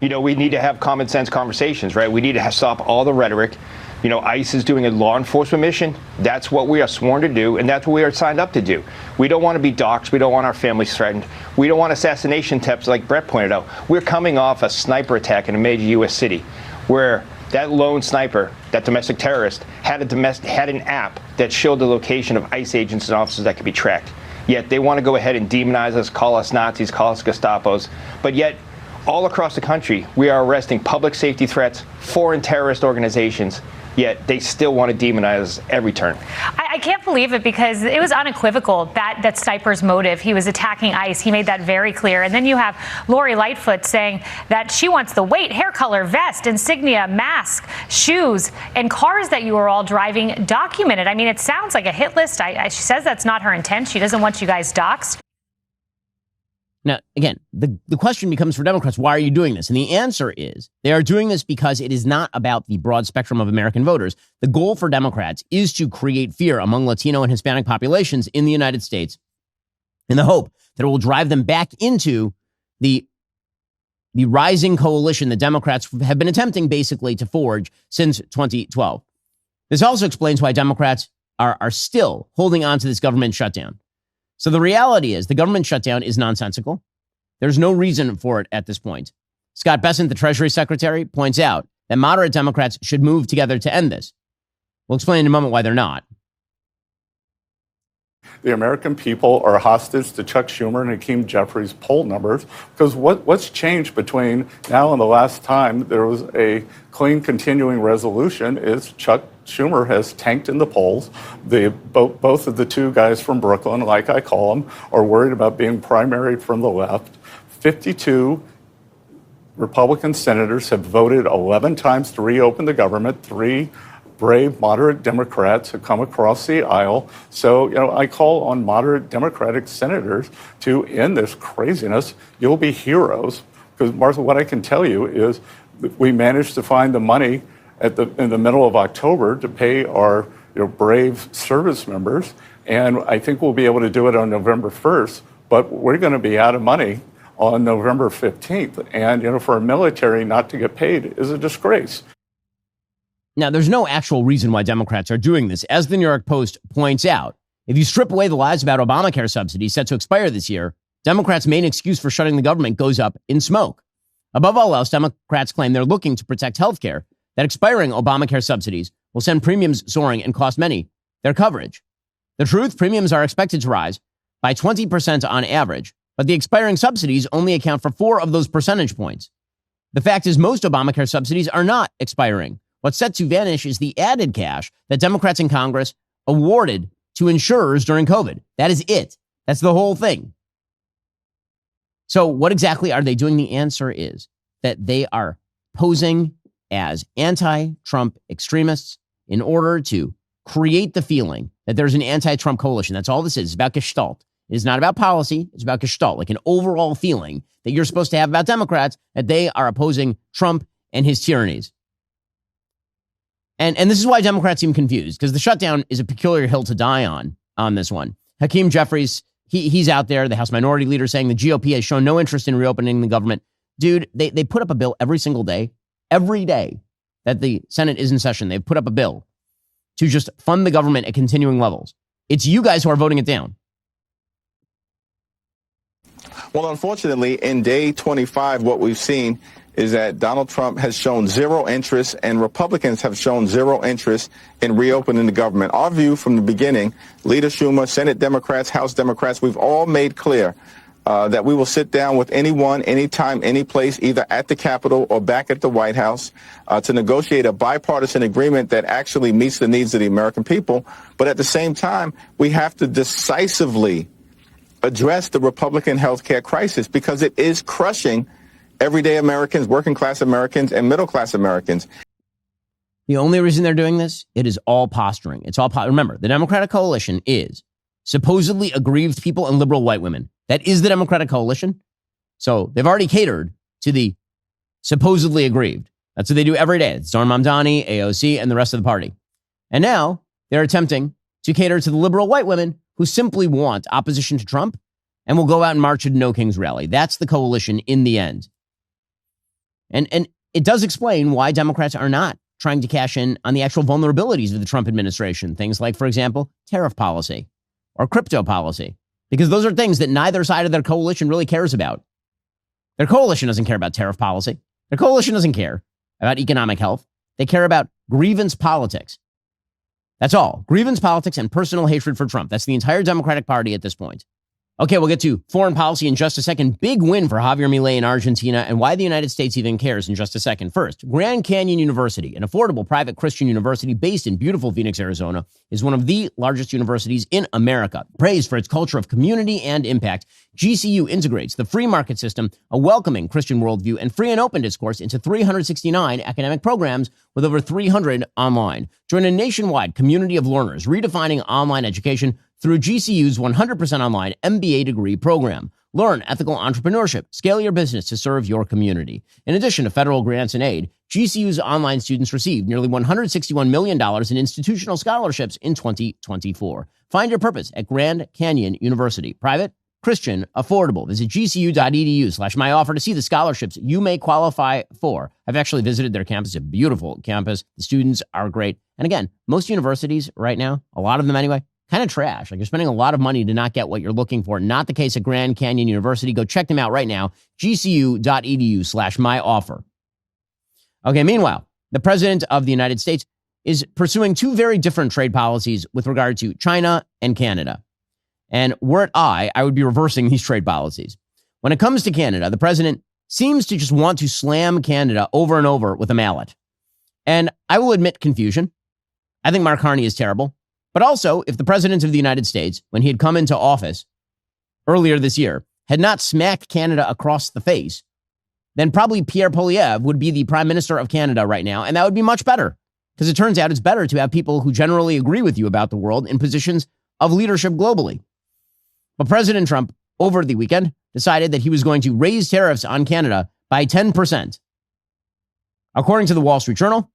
You know, we need to have common sense conversations, right? We need to stop all the rhetoric. You know, ICE is doing a law enforcement mission. That's what we are sworn to do, and that's what we are signed up to do. We don't want to be doxxed. We don't want our families threatened. We don't want assassination attempts like Brett pointed out. We're coming off a sniper attack in a major U.S. city where that lone sniper, that domestic terrorist, had an app that showed the location of ICE agents and officers that could be tracked. Yet they want to go ahead and demonize us, call us Nazis, call us Gestapos, but yet all across the country, we are arresting public safety threats, foreign terrorist organizations, yet they still want to demonize us every turn. I can't believe it because it was unequivocal that sniper's motive. He was attacking ICE. He made that very clear. And then you have Lori Lightfoot saying that she wants the weight, hair color, vest, insignia, mask, shoes, and cars that you are all driving documented. I mean, it sounds like a hit list. She says that's not her intent. She doesn't want you guys doxxed. Now, again, the question becomes for Democrats, why are you doing this? And the answer is they are doing this because it is not about the broad spectrum of American voters. The goal for Democrats is to create fear among Latino and Hispanic populations in the United States in the hope that it will drive them back into the rising coalition that Democrats have been attempting basically to forge since 2012. This also explains why Democrats are still holding on to this government shutdown. So the reality is the government shutdown is nonsensical. There's no reason for it at this point. Scott Bessent, the Treasury Secretary, points out that moderate Democrats should move together to end this. We'll explain in a moment why they're not. The American people are hostage to Chuck Schumer and Hakeem Jeffries' poll numbers because what's changed between now and the last time there was a clean continuing resolution is Chuck Schumer has tanked in the polls. Both of the two guys from Brooklyn, like I call them, are worried about being primaried from the left. 52 Republican senators have voted 11 times to reopen the government. 3 brave, moderate Democrats have come across the aisle. So, you know, I call on moderate Democratic senators to end this craziness. You'll be heroes. Because, Martha, what I can tell you is we managed to find the money in the middle of October to pay our brave service members. And I think we'll be able to do it on November 1st. But we're going to be out of money on November 15th. And, for a military not to get paid is a disgrace. Now, there's no actual reason why Democrats are doing this. As the New York Post points out, if you strip away the lies about Obamacare subsidies set to expire this year, Democrats' main excuse for shutting the government goes up in smoke. Above all else, Democrats claim they're looking to protect health care, that expiring Obamacare subsidies will send premiums soaring and cost many their coverage. The truth, premiums are expected to rise by 20% on average, but the expiring subsidies only account for 4 of those percentage points. The fact is most Obamacare subsidies are not expiring. What's set to vanish is the added cash that Democrats in Congress awarded to insurers during COVID. That is it. That's the whole thing. So what exactly are they doing? The answer is that they are posing as anti-Trump extremists in order to create the feeling that there's an anti-Trump coalition. That's all this is. It's about gestalt. It is not about policy. It's about gestalt, like an overall feeling that you're supposed to have about Democrats, that they are opposing Trump and his tyrannies. And this is why Democrats seem confused, because the shutdown is a peculiar hill to die on this one. Hakeem Jeffries, he's out there, the House Minority Leader, saying the GOP has shown no interest in reopening the government. Dude, they put up a bill every single day, every day, that the Senate is in session. They've put up a bill to just fund the government at continuing levels. It's you guys who are voting it down. Well, unfortunately, in day 25, what we've seen is that Donald Trump has shown zero interest and Republicans have shown zero interest in reopening the government. Our view from the beginning, Leader Schumer, Senate Democrats, House Democrats, we've all made clear that we will sit down with anyone, anytime, any place, either at the Capitol or back at the White House to negotiate a bipartisan agreement that actually meets the needs of the American people. But at the same time, we have to decisively address the Republican health care crisis because it is crushing everyday Americans, working class Americans, and middle class Americans. The only reason they're doing this, it is all posturing. It's all remember, the Democratic coalition is supposedly aggrieved people and liberal white women. That is the Democratic coalition. So they've already catered to the supposedly aggrieved. That's what they do every day. It's Zohran Mamdani, AOC, and the rest of the party. And now they're attempting to cater to the liberal white women who simply want opposition to Trump and will go out and march at No King's rally. That's the coalition in the end. And it does explain why Democrats are not trying to cash in on the actual vulnerabilities of the Trump administration. Things like, for example, tariff policy or crypto policy, because those are things that neither side of their coalition really cares about. Their coalition doesn't care about tariff policy. Their coalition doesn't care about economic health. They care about grievance politics. That's all. Grievance politics and personal hatred for Trump. That's the entire Democratic Party at this point. Okay, we'll get to foreign policy in just a second. Big win for Javier Milei in Argentina and why the United States even cares in just a second. First, Grand Canyon University, an affordable private Christian university based in beautiful Phoenix, Arizona, is one of the largest universities in America. Praised for its culture of community and impact, GCU integrates the free market system, a welcoming Christian worldview, and free and open discourse into 369 academic programs with over 300 online. Join a nationwide community of learners redefining online education through GCU's 100% online MBA degree program. Learn ethical entrepreneurship, scale your business to serve your community. In addition to federal grants and aid, GCU's online students received nearly $161 million in institutional scholarships in 2024. Find your purpose at Grand Canyon University. Private, Christian, affordable. Visit gcu.edu/myoffer to see the scholarships you may qualify for. I've actually visited their campus, a beautiful campus. The students are great. And again, most universities right now, a lot of them anyway, kind of trash. Like you're spending a lot of money to not get what you're looking for. Not the case at Grand Canyon University. Go check them out right now. gcu.edu/myoffer. Okay, meanwhile, the president of the United States is pursuing two very different trade policies with regard to China and Canada. And were it I would be reversing these trade policies. When it comes to Canada, the president seems to just want to slam Canada over and over with a mallet. And I will admit confusion. I think Mark Carney is terrible. But also, if the president of the United States, when he had come into office earlier this year, had not smacked Canada across the face, then probably Pierre Poilievre would be the prime minister of Canada right now. And that would be much better. Because it turns out it's better to have people who generally agree with you about the world in positions of leadership globally. But President Trump, over the weekend, decided that he was going to raise tariffs on Canada by 10%. According to the Wall Street Journal,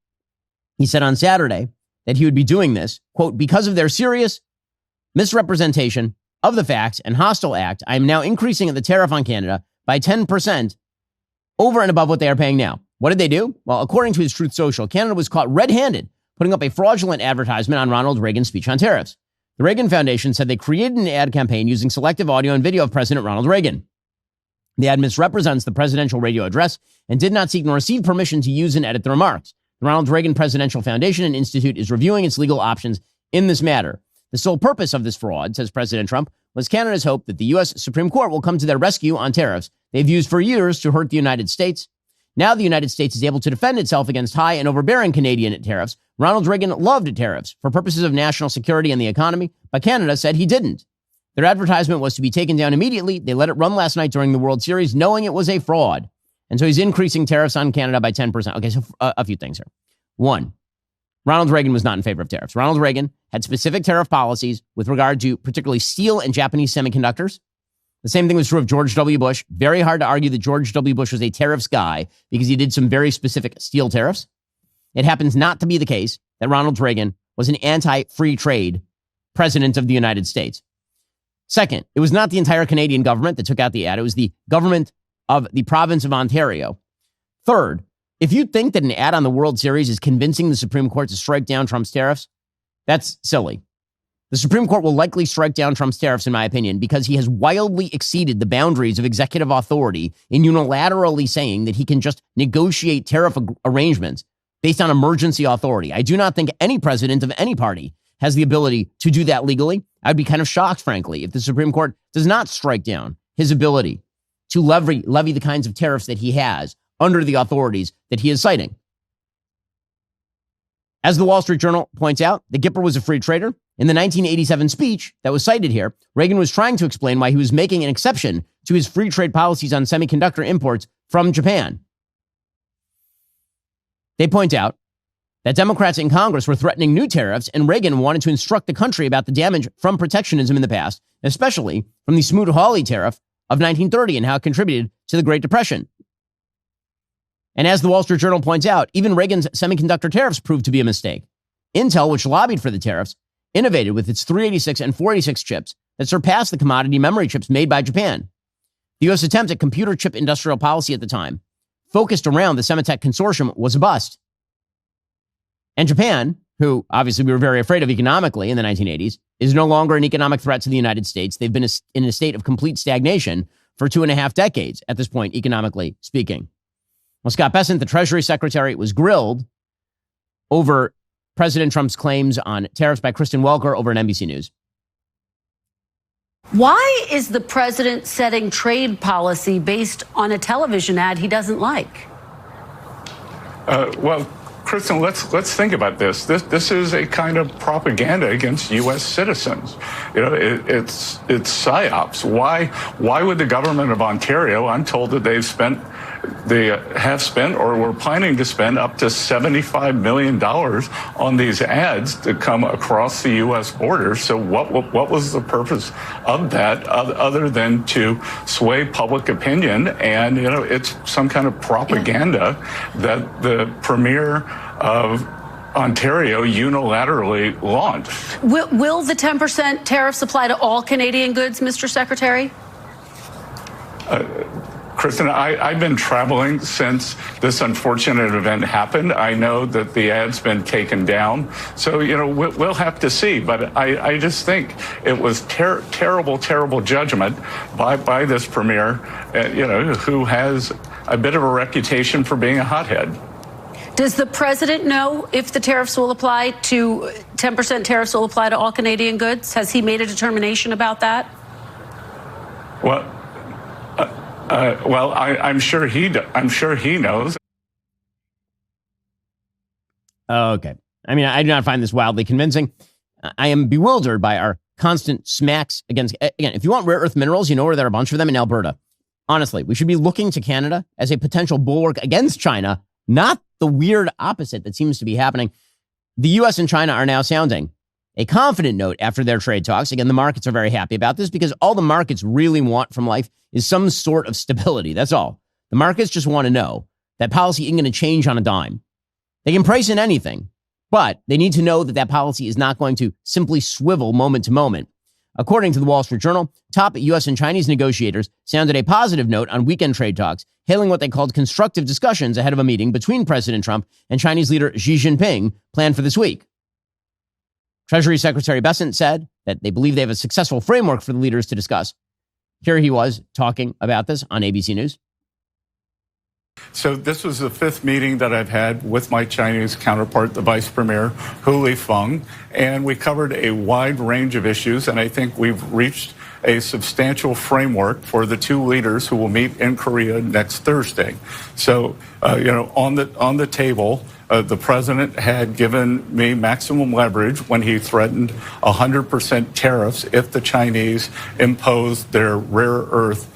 he said on Saturday that he would be doing this, quote, because of their serious misrepresentation of the facts and hostile act, I am now increasing the tariff on Canada by 10% over and above what they are paying now. What did they do? Well, according to his Truth Social, Canada was caught red-handed putting up a fraudulent advertisement on Ronald Reagan's speech on tariffs. The Reagan Foundation said they created an ad campaign using selective audio and video of President Ronald Reagan. The ad misrepresents the presidential radio address and did not seek nor receive permission to use and edit the remarks. The Ronald Reagan Presidential Foundation and Institute is reviewing its legal options in this matter. The sole purpose of this fraud, says President Trump, was Canada's hope that the U.S. Supreme Court will come to their rescue on tariffs they've used for years to hurt the United States. Now the United States is able to defend itself against high and overbearing Canadian tariffs. Ronald Reagan loved tariffs for purposes of national security and the economy, but Canada said he didn't. Their advertisement was to be taken down immediately. They let it run last night during the World Series, knowing it was a fraud. And so he's increasing tariffs on Canada by 10%. Okay, so a few things here. One, Ronald Reagan was not in favor of tariffs. Ronald Reagan had specific tariff policies with regard to particularly steel and Japanese semiconductors. The same thing was true of George W. Bush. Very hard to argue that George W. Bush was a tariffs guy because he did some very specific steel tariffs. It happens not to be the case that Ronald Reagan was an anti-free trade president of the United States. Second, it was not the entire Canadian government that took out the ad. It was the government of the province of Ontario. Third, If you think that an ad on the World Series is convincing the Supreme Court to strike down Trump's tariffs, that's silly. The Supreme Court will likely strike down Trump's tariffs, in my opinion, because he has wildly exceeded the boundaries of executive authority in unilaterally saying that he can just negotiate tariff arrangements based on emergency authority. I do not think any president of any party has the ability to do that legally. I'd be kind of shocked, frankly, if the Supreme Court does not strike down his ability to levy the kinds of tariffs that he has under the authorities that he is citing. As the Wall Street Journal points out, the Gipper was a free trader. In the 1987 speech that was cited here, Reagan was trying to explain why he was making an exception to his free trade policies on semiconductor imports from Japan. They point out that Democrats in Congress were threatening new tariffs, and Reagan wanted to instruct the country about the damage from protectionism in the past, especially from the Smoot-Hawley tariff of 1930 and how it contributed to the Great Depression. And as the Wall Street Journal points out, even Reagan's semiconductor tariffs proved to be a mistake. Intel, which lobbied for the tariffs, innovated with its 386 and 486 chips that surpassed the commodity memory chips made by Japan. The U.S. attempt at computer chip industrial policy at the time, focused around the Semitech consortium, was a bust. And Japan, who obviously we were very afraid of economically in the 1980s, is no longer an economic threat to the United States. They've been in a state of complete stagnation for 2.5 decades at this point, economically speaking. Well, Scott Bessent, the Treasury Secretary, was grilled over President Trump's claims on tariffs by Kristen Welker over on NBC News. Why is the president setting trade policy based on a television ad he doesn't like? Well, Kristen, let's think about this. This is a kind of propaganda against U.S. citizens. You know, it's psyops. Why would the government of Ontario? I'm told that they have spent or were planning to spend up to $75 million on these ads to come across the U.S. border. So what was the purpose of that other than to sway public opinion? And, you know, it's some kind of propaganda that the premier of Ontario unilaterally launched. Will the 10% tariffs apply to all Canadian goods, Mr. Secretary? Kristen, I've been traveling since this unfortunate event happened. I know that the ad's been taken down. So, you know, we'll have to see. But I just think it was terrible judgment by this premier, you know, who has a bit of a reputation for being a hothead. Does the president know if the tariffs will apply to 10% tariffs will apply to all Canadian goods? Has he made a determination about that? Well, I'm sure he knows. Okay. I mean, I do not find this wildly convincing. I am bewildered by our constant smacks against, again, if you want rare earth minerals, you know where there are a bunch of them in Alberta. Honestly, we should be looking to Canada as a potential bulwark against China, not the weird opposite that seems to be happening. The U.S. and China are now sounding a confident note after their trade talks. Again, the markets are very happy about this because all the markets really want from life is some sort of stability. That's all. The markets just want to know that policy isn't going to change on a dime. They can price in anything, but they need to know that that policy is not going to simply swivel moment to moment. According to the Wall Street Journal, top U.S. and Chinese negotiators sounded a positive note on weekend trade talks, hailing what they called constructive discussions ahead of a meeting between President Trump and Chinese leader Xi Jinping planned for this week. Treasury Secretary Bessent said that they believe they have a successful framework for the leaders to discuss. Here he was talking about this on ABC News. So this was the 5th meeting that I've had with my Chinese counterpart, the Vice Premier, Hu Lifeng, and we covered a wide range of issues, and I think we've reached a substantial framework for the two leaders who will meet in Korea next Thursday. So, you know, on the table, the president had given me maximum leverage when he threatened 100% tariffs if the Chinese imposed their rare earth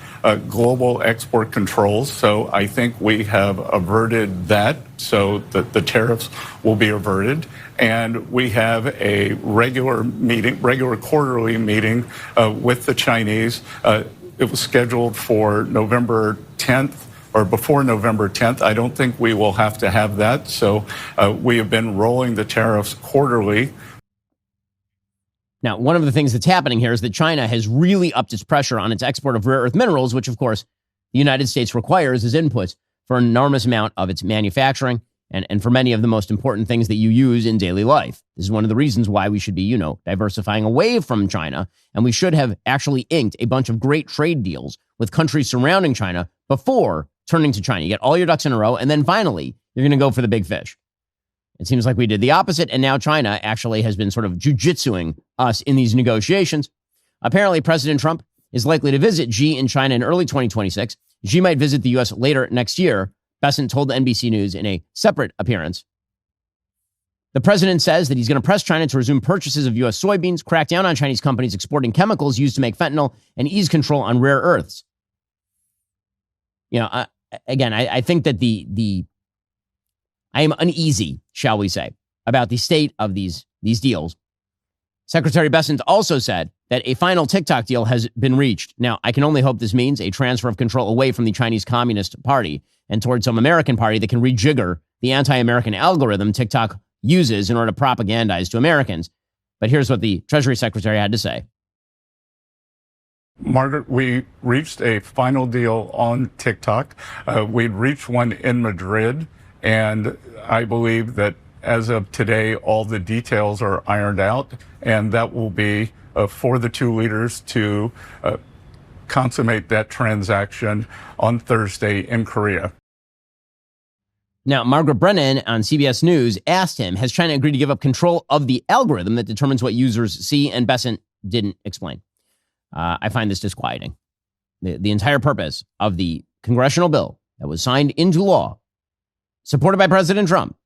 global export controls. So I think we have averted that so that the tariffs will be averted. And we have a regular quarterly meeting with the Chinese. It was scheduled for November 10th. Or before November 10th. I don't think we will have to have that. So we have been rolling the tariffs quarterly. Now, one of the things that's happening here is that China has really upped its pressure on its export of rare earth minerals, which, of course, the United States requires as inputs for an enormous amount of its manufacturing and for many of the most important things that you use in daily life. This is one of the reasons why we should be, diversifying away from China. And we should have actually inked a bunch of great trade deals with countries surrounding China before turning to China. You get all your ducks in a row, and then finally, you're going to go for the big fish. It seems like we did the opposite, and now China actually has been sort of jujitsuing us in these negotiations. Apparently, President Trump is likely to visit Xi in China in early 2026. Xi might visit the U.S. later next year, Bessent told NBC News in a separate appearance. The president says that he's going to press China to resume purchases of U.S. soybeans, crack down on Chinese companies exporting chemicals used to make fentanyl, and ease control on rare earths. I think that I am uneasy, shall we say, about the state of these deals. Secretary Bessent also said that a final TikTok deal has been reached. Now, I can only hope this means a transfer of control away from the Chinese Communist Party and towards some American party that can rejigger the anti-American algorithm TikTok uses in order to propagandize to Americans. But here's what the Treasury Secretary had to say. Margaret, we reached a final deal on TikTok. We'd reached one in Madrid, and I believe that as of today, all the details are ironed out, and that will be for the two leaders to consummate that transaction on Thursday in Korea. Now, Margaret Brennan on CBS News asked him, has China agreed to give up control of the algorithm that determines what users see? And Bessent didn't explain. I find this disquieting. The entire purpose of the congressional bill that was signed into law, supported by President Trump,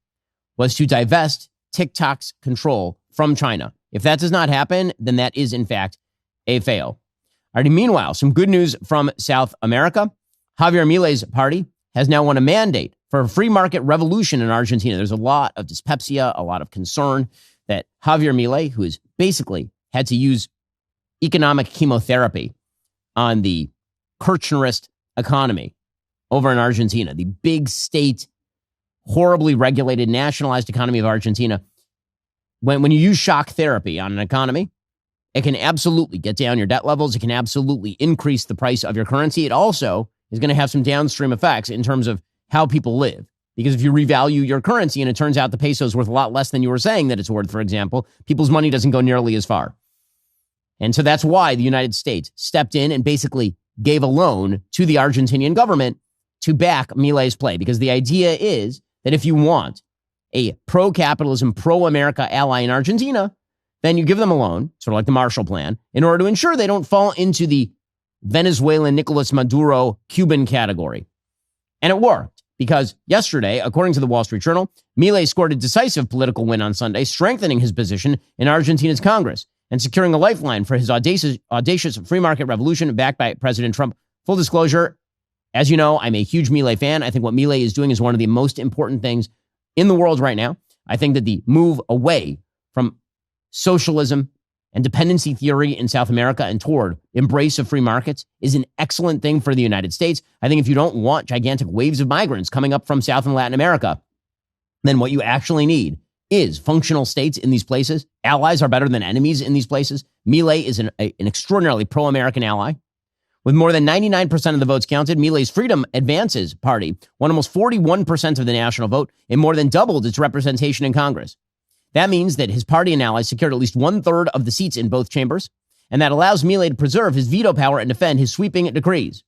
was to divest TikTok's control from China. If that does not happen, then that is, in fact, a fail. Alrighty, meanwhile, some good news from South America. Javier Milei's party has now won a mandate for a free market revolution in Argentina. There's a lot of dyspepsia, a lot of concern that Javier Milei, who has basically had to use economic chemotherapy on the Kirchnerist economy over in Argentina, the big state, horribly regulated, nationalized economy of Argentina. When you use shock therapy on an economy, it can absolutely get down your debt levels. It can absolutely increase the price of your currency. It also is going to have some downstream effects in terms of how people live. Because if you revalue your currency and it turns out the peso is worth a lot less than you were saying that it's worth, for example, people's money doesn't go nearly as far. And so that's why the United States stepped in and basically gave a loan to the Argentinian government to back Milei's play. Because the idea is that if you want a pro-capitalism, pro-America ally in Argentina, then you give them a loan, sort of like the Marshall Plan, in order to ensure they don't fall into the Venezuelan Nicolas Maduro Cuban category. And it worked, because yesterday, according to the Wall Street Journal, Milei scored a decisive political win on Sunday, strengthening his position in Argentina's Congress and securing a lifeline for his audacious free market revolution backed by President Trump. Full disclosure, as you know, I'm a huge Milei fan. I think what Milei is doing is one of the most important things in the world right now. I think that the move away from socialism and dependency theory in South America and toward embrace of free markets is an excellent thing for the United States. I think if you don't want gigantic waves of migrants coming up from South and Latin America, then what you actually need is functional states in these places. Allies are better than enemies in these places. Milei is an extraordinarily pro-American ally. With more than 99% of the votes counted, Milei's Freedom Advances party won almost 41% of the national vote and more than doubled its representation in Congress. That means that his party and allies secured at least 1/3 of the seats in both chambers, and that allows Milei to preserve his veto power and defend his sweeping decrees.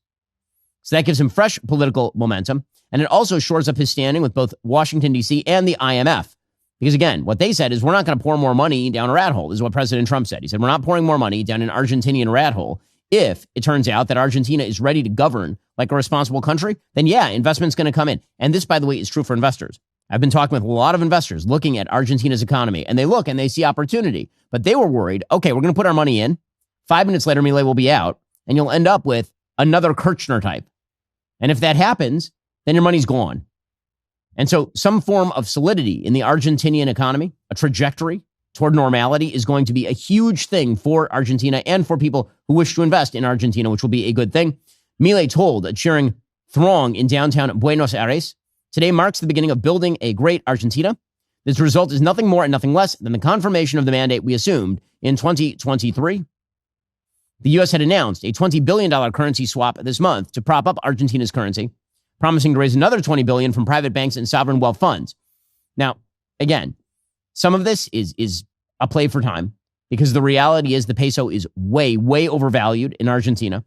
So that gives him fresh political momentum, and it also shores up his standing with both Washington, D.C. and the IMF. Because again, what they said is we're not going to pour more money down a rat hole, is what President Trump said. He said we're not pouring more money down an Argentinian rat hole. If it turns out that Argentina is ready to govern like a responsible country, then yeah, investment's going to come in. And this, by the way, is true for investors. I've been talking with a lot of investors looking at Argentina's economy, and they look and they see opportunity. But they were worried, okay, we're going to put our money in. 5 minutes later, Milei will be out, and you'll end up with another Kirchner type. And if that happens, then your money's gone. And so some form of solidity in the Argentinian economy, a trajectory toward normality, is going to be a huge thing for Argentina and for people who wish to invest in Argentina, which will be a good thing. Milei told a cheering throng in downtown Buenos Aires, today marks the beginning of building a great Argentina. This result is nothing more and nothing less than the confirmation of the mandate we assumed in 2023. The U.S. had announced a $20 billion currency swap this month to prop up Argentina's currency. promising to raise another $20 billion from private banks and sovereign wealth funds. Now, again, some of this is a play for time because the reality is the peso is way, way overvalued in Argentina.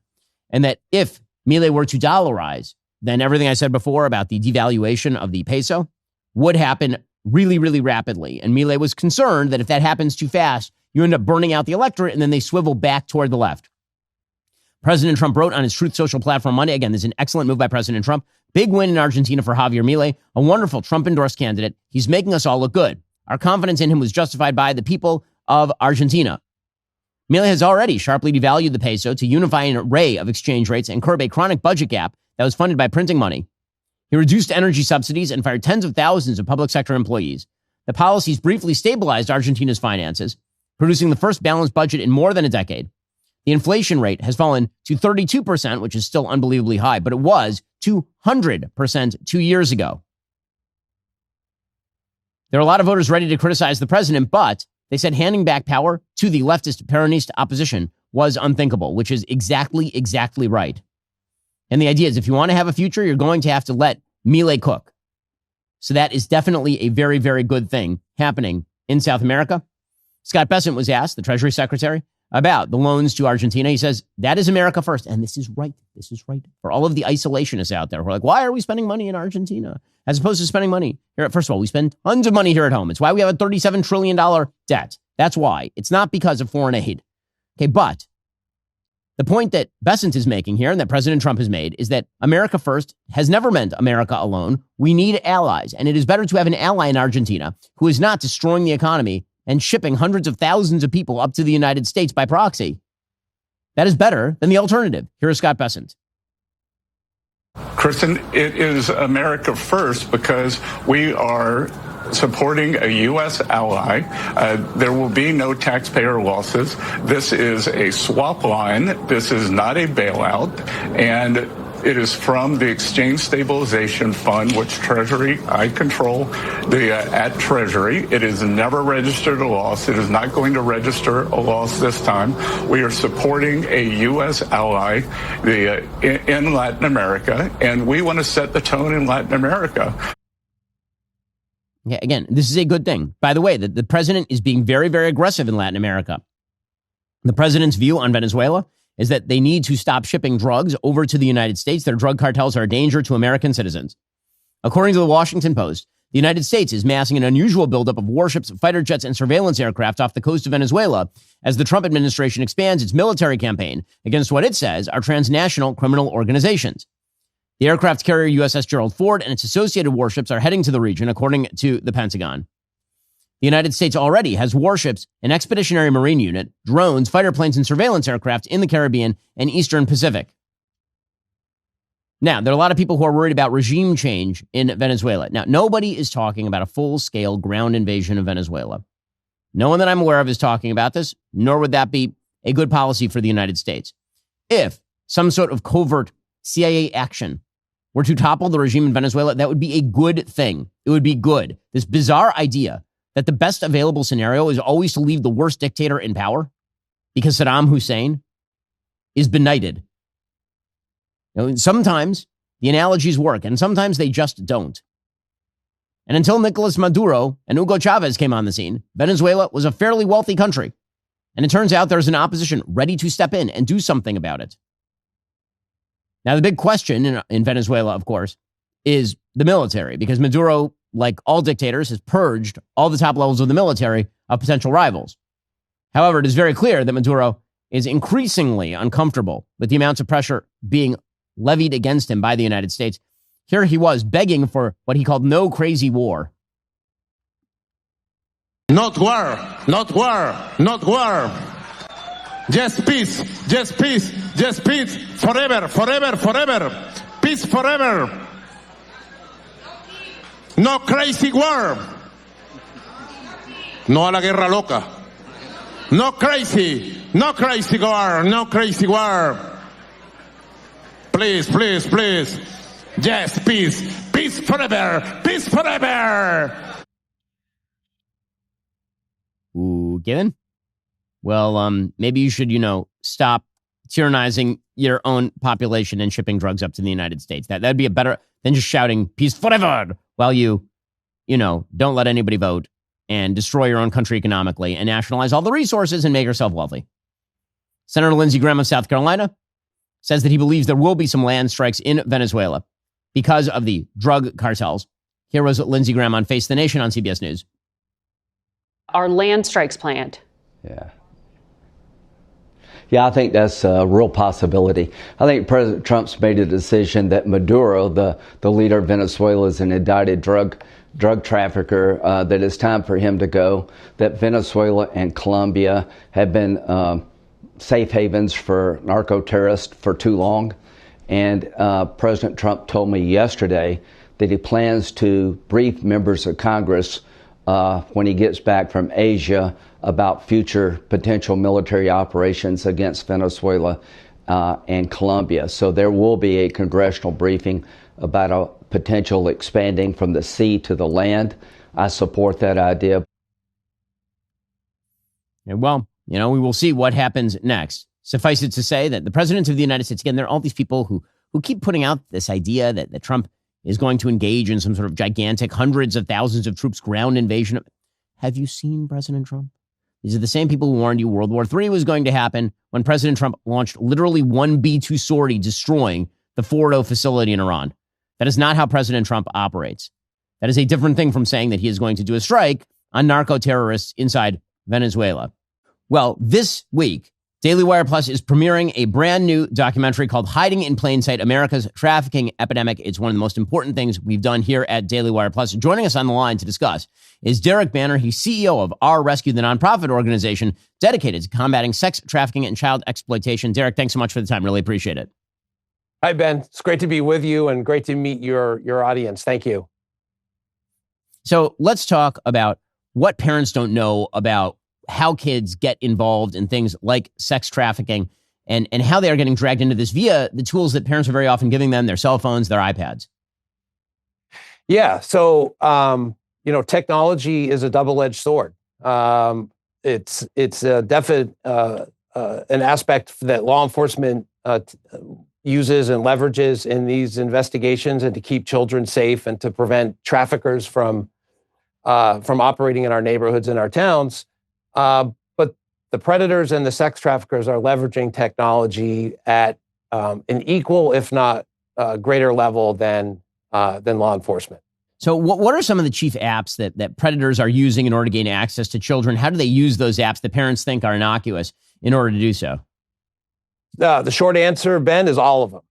And that if Milei were to dollarize, then everything I said before about the devaluation of the peso would happen really, really rapidly. And Milei was concerned that if that happens too fast, you end up burning out the electorate and then they swivel back toward the left. President Trump wrote on his Truth Social platform Monday, again, this is an excellent move by President Trump. Big win in Argentina for Javier Milei, a wonderful Trump-endorsed candidate. He's making us all look good. Our confidence in him was justified by the people of Argentina. Milei has already sharply devalued the peso to unify an array of exchange rates and curb a chronic budget gap that was funded by printing money. He reduced energy subsidies and fired tens of thousands of public sector employees. The policies briefly stabilized Argentina's finances, producing the first balanced budget in more than a decade. The inflation rate has fallen to 32%, which is still unbelievably high, but it was 200% 2 years ago. There are a lot of voters ready to criticize the president, but they said handing back power to the leftist Peronista opposition was unthinkable, which is exactly right. And the idea is if you want to have a future, you're going to have to let Milei cook. So that is definitely a very, very good thing happening in South America. Scott Bessent was asked, the Treasury Secretary, about the loans to Argentina. He says, that is America first. And this is right. This is right. For all of the isolationists out there who are like, why are we spending money in Argentina as opposed to spending money here? First of all, we spend tons of money here at home. It's why we have a $37 trillion debt. That's why. It's not because of foreign aid. Okay, but the point that Bessent is making here and that President Trump has made is that America first has never meant America alone. We need allies. And it is better to have an ally in Argentina who is not destroying the economy and shipping hundreds of thousands of people up to the United States by proxy. That is better than the alternative. Here is Scott Bessent. Kristen, it is America first because we are supporting a U.S. ally. There will be no taxpayer losses. This is a swap line. This is not a bailout. And it is from the Exchange Stabilization Fund, which Treasury, I control at Treasury. It is never registered a loss. It is not going to register a loss this time. We are supporting a U.S. ally in Latin America, and we want to set the tone in Latin America. Yeah, again, this is a good thing. By the way, the president is being very, very aggressive in Latin America. The president's view on Venezuela is that they need to stop shipping drugs over to the United States. Their drug cartels are a danger to American citizens. According to the Washington Post, the United States is massing an unusual buildup of warships, fighter jets, and surveillance aircraft off the coast of Venezuela as the Trump administration expands its military campaign against what it says are transnational criminal organizations. The aircraft carrier USS Gerald Ford and its associated warships are heading to the region, according to the Pentagon. The United States already has warships, an expeditionary marine unit, drones, fighter planes, and surveillance aircraft in the Caribbean and Eastern Pacific. Now, there are a lot of people who are worried about regime change in Venezuela. Now, nobody is talking about a full-scale ground invasion of Venezuela. No one that I'm aware of is talking about this, nor would that be a good policy for the United States. If some sort of covert CIA action were to topple the regime in Venezuela, that would be a good thing. It would be good. This bizarre idea that the best available scenario is always to leave the worst dictator in power because Saddam Hussein is benighted. You know, sometimes the analogies work and sometimes they just don't. And until Nicolas Maduro and Hugo Chavez came on the scene, Venezuela was a fairly wealthy country. And it turns out there's an opposition ready to step in and do something about it. Now, the big question in Venezuela, of course, is the military, because Maduro, like all dictators, has purged all the top levels of the military of potential rivals. However, it is very clear that Maduro is increasingly uncomfortable with the amounts of pressure being levied against him by the United States. Here he was begging for what he called no crazy war. Not war, not war, not war. Just peace, just peace, just peace. Forever, forever, forever. Peace forever. No crazy war. No a la guerra loca. No crazy war, no crazy war. Please, please, please. Yes, peace. Peace forever. Peace forever. Ooh, Given? Well, maybe you should, stop tyrannizing your own population and shipping drugs up to the United States. That'd be a better than just shouting peace forever while you don't let anybody vote and destroy your own country economically and nationalize all the resources and make yourself wealthy. Senator Lindsey Graham of South Carolina says that he believes there will be some land strikes in Venezuela because of the drug cartels. Here was Lindsey Graham on Face the Nation on CBS News. Are land strikes planned? Yeah, I think that's a real possibility. I think President Trump's made a decision that Maduro, the leader of Venezuela, is an indicted drug trafficker, that it's time for him to go, that Venezuela and Colombia have been safe havens for narco-terrorists for too long. And President Trump told me yesterday that he plans to brief members of Congress when he gets back from Asia about future potential military operations against Venezuela and Colombia. So there will be a congressional briefing about a potential expanding from the sea to the land. I support that idea. Well, we will see what happens next. Suffice it to say that the president of the United States, again, there are all these people who keep putting out this idea that Trump is going to engage in some sort of gigantic hundreds of thousands of troops ground invasion. Have you seen President Trump? These are the same people who warned you World War III was going to happen when President Trump launched literally one B-2 sortie destroying the Fordo facility in Iran. That is not how President Trump operates. That is a different thing from saying that he is going to do a strike on narco-terrorists inside Venezuela. Well, this week, Daily Wire Plus is premiering a brand new documentary called Hiding in Plain Sight, America's Trafficking Epidemic. It's one of the most important things we've done here at Daily Wire Plus. Joining us on the line to discuss is Derek Banner. He's CEO of Our Rescue, the nonprofit organization dedicated to combating sex trafficking and child exploitation. Derek, thanks so much for the time. Really appreciate it. Hi, Ben. It's great to be with you and great to meet your audience. Thank you. So let's talk about what parents don't know about how kids get involved in things like sex trafficking and how they are getting dragged into this via the tools that parents are very often giving them, their cell phones, their iPads. Yeah. So, technology is a double-edged sword. It's a definite an aspect that law enforcement uses and leverages in these investigations and to keep children safe and to prevent traffickers from operating in our neighborhoods and our towns. But the predators and the sex traffickers are leveraging technology at an equal, if not greater level than law enforcement. So what are some of the chief apps that predators are using in order to gain access to children? How do they use those apps that parents think are innocuous in order to do so? The short answer, Ben, is all of them.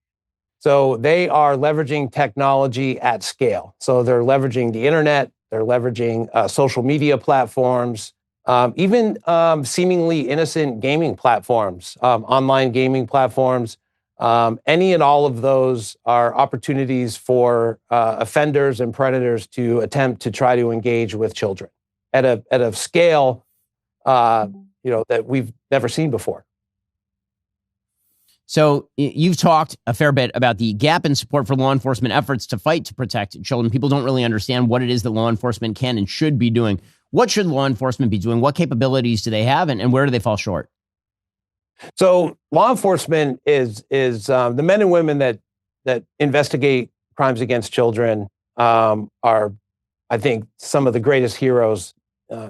So they are leveraging technology at scale. So they're leveraging the internet, they're leveraging social media platforms, even seemingly innocent gaming platforms, online gaming platforms. Any and all of those are opportunities for offenders and predators to attempt to try to engage with children at a scale that we've never seen before. So you've talked a fair bit about the gap in support for law enforcement efforts to fight to protect children. People don't really understand what it is that law enforcement can and should be doing. What should law enforcement be doing? What capabilities do they have, and where do they fall short? So law enforcement is the men and women that investigate crimes against children are, I think, some of the greatest heroes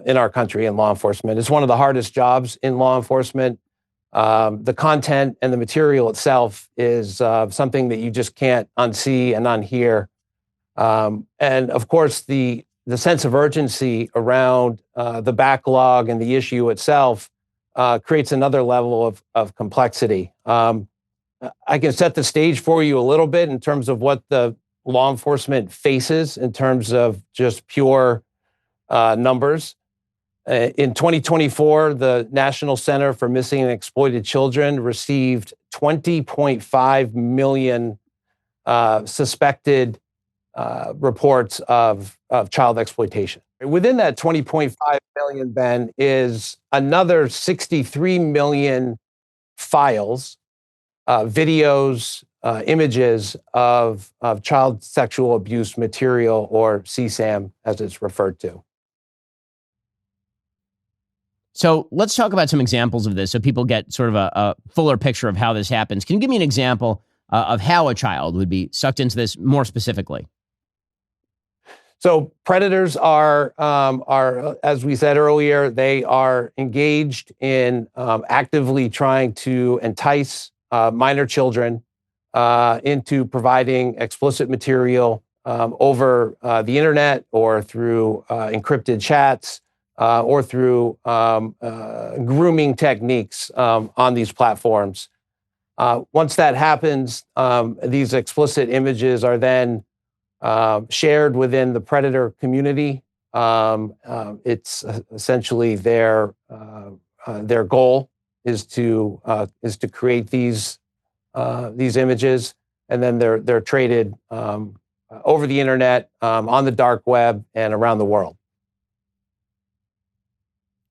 in our country in law enforcement. It's one of the hardest jobs in law enforcement. The content and the material itself is something that you just can't unsee and unhear. And of course, the sense of urgency around the backlog and the issue itself creates another level of complexity. I can set the stage for you a little bit in terms of what the law enforcement faces in terms of just pure numbers. In 2024, the National Center for Missing and Exploited Children received 20.5 million suspected reports of child exploitation. Within that 20.5 million, Ben, is another 63 million files, videos, images of child sexual abuse material, or CSAM as it's referred to. So let's talk about some examples of this so people get sort of a fuller picture of how this happens. Can you give me an example of how a child would be sucked into this more specifically? So predators are, as we said earlier, they are engaged in actively trying to entice minor children into providing explicit material over the internet or through encrypted chats or through grooming techniques on these platforms. Once that happens, these explicit images are then shared within the predator community. It's essentially their goal is to create these images, and then they're traded over the internet, on the dark web, and around the world.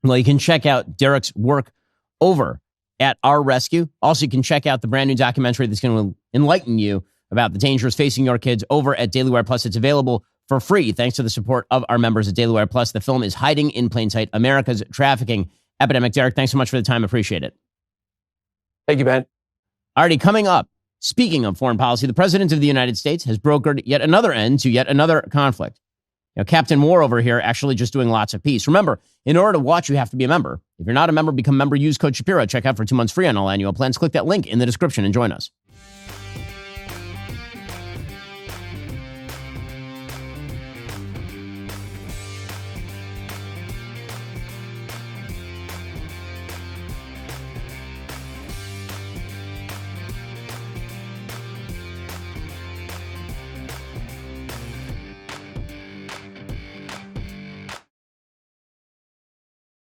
Well, you can check out Derek's work over at Our Rescue. Also, you can check out the brand new documentary that's going to enlighten you about the dangers facing your kids over at Daily Wire Plus. It's available for free thanks to the support of our members at Daily Wire Plus. The film is Hiding in Plain Sight, America's Trafficking Epidemic. Derek, thanks so much for the time. Appreciate it. Thank you, Ben. Alrighty, coming up, speaking of foreign policy, the President of the United States has brokered yet another end to yet another conflict. You know, Captain War over here actually just doing lots of peace. Remember, in order to watch, you have to be a member. If you're not a member, become a member. Use code Shapiro. Check out for 2 months free on all annual plans. Click that link in the description and join us.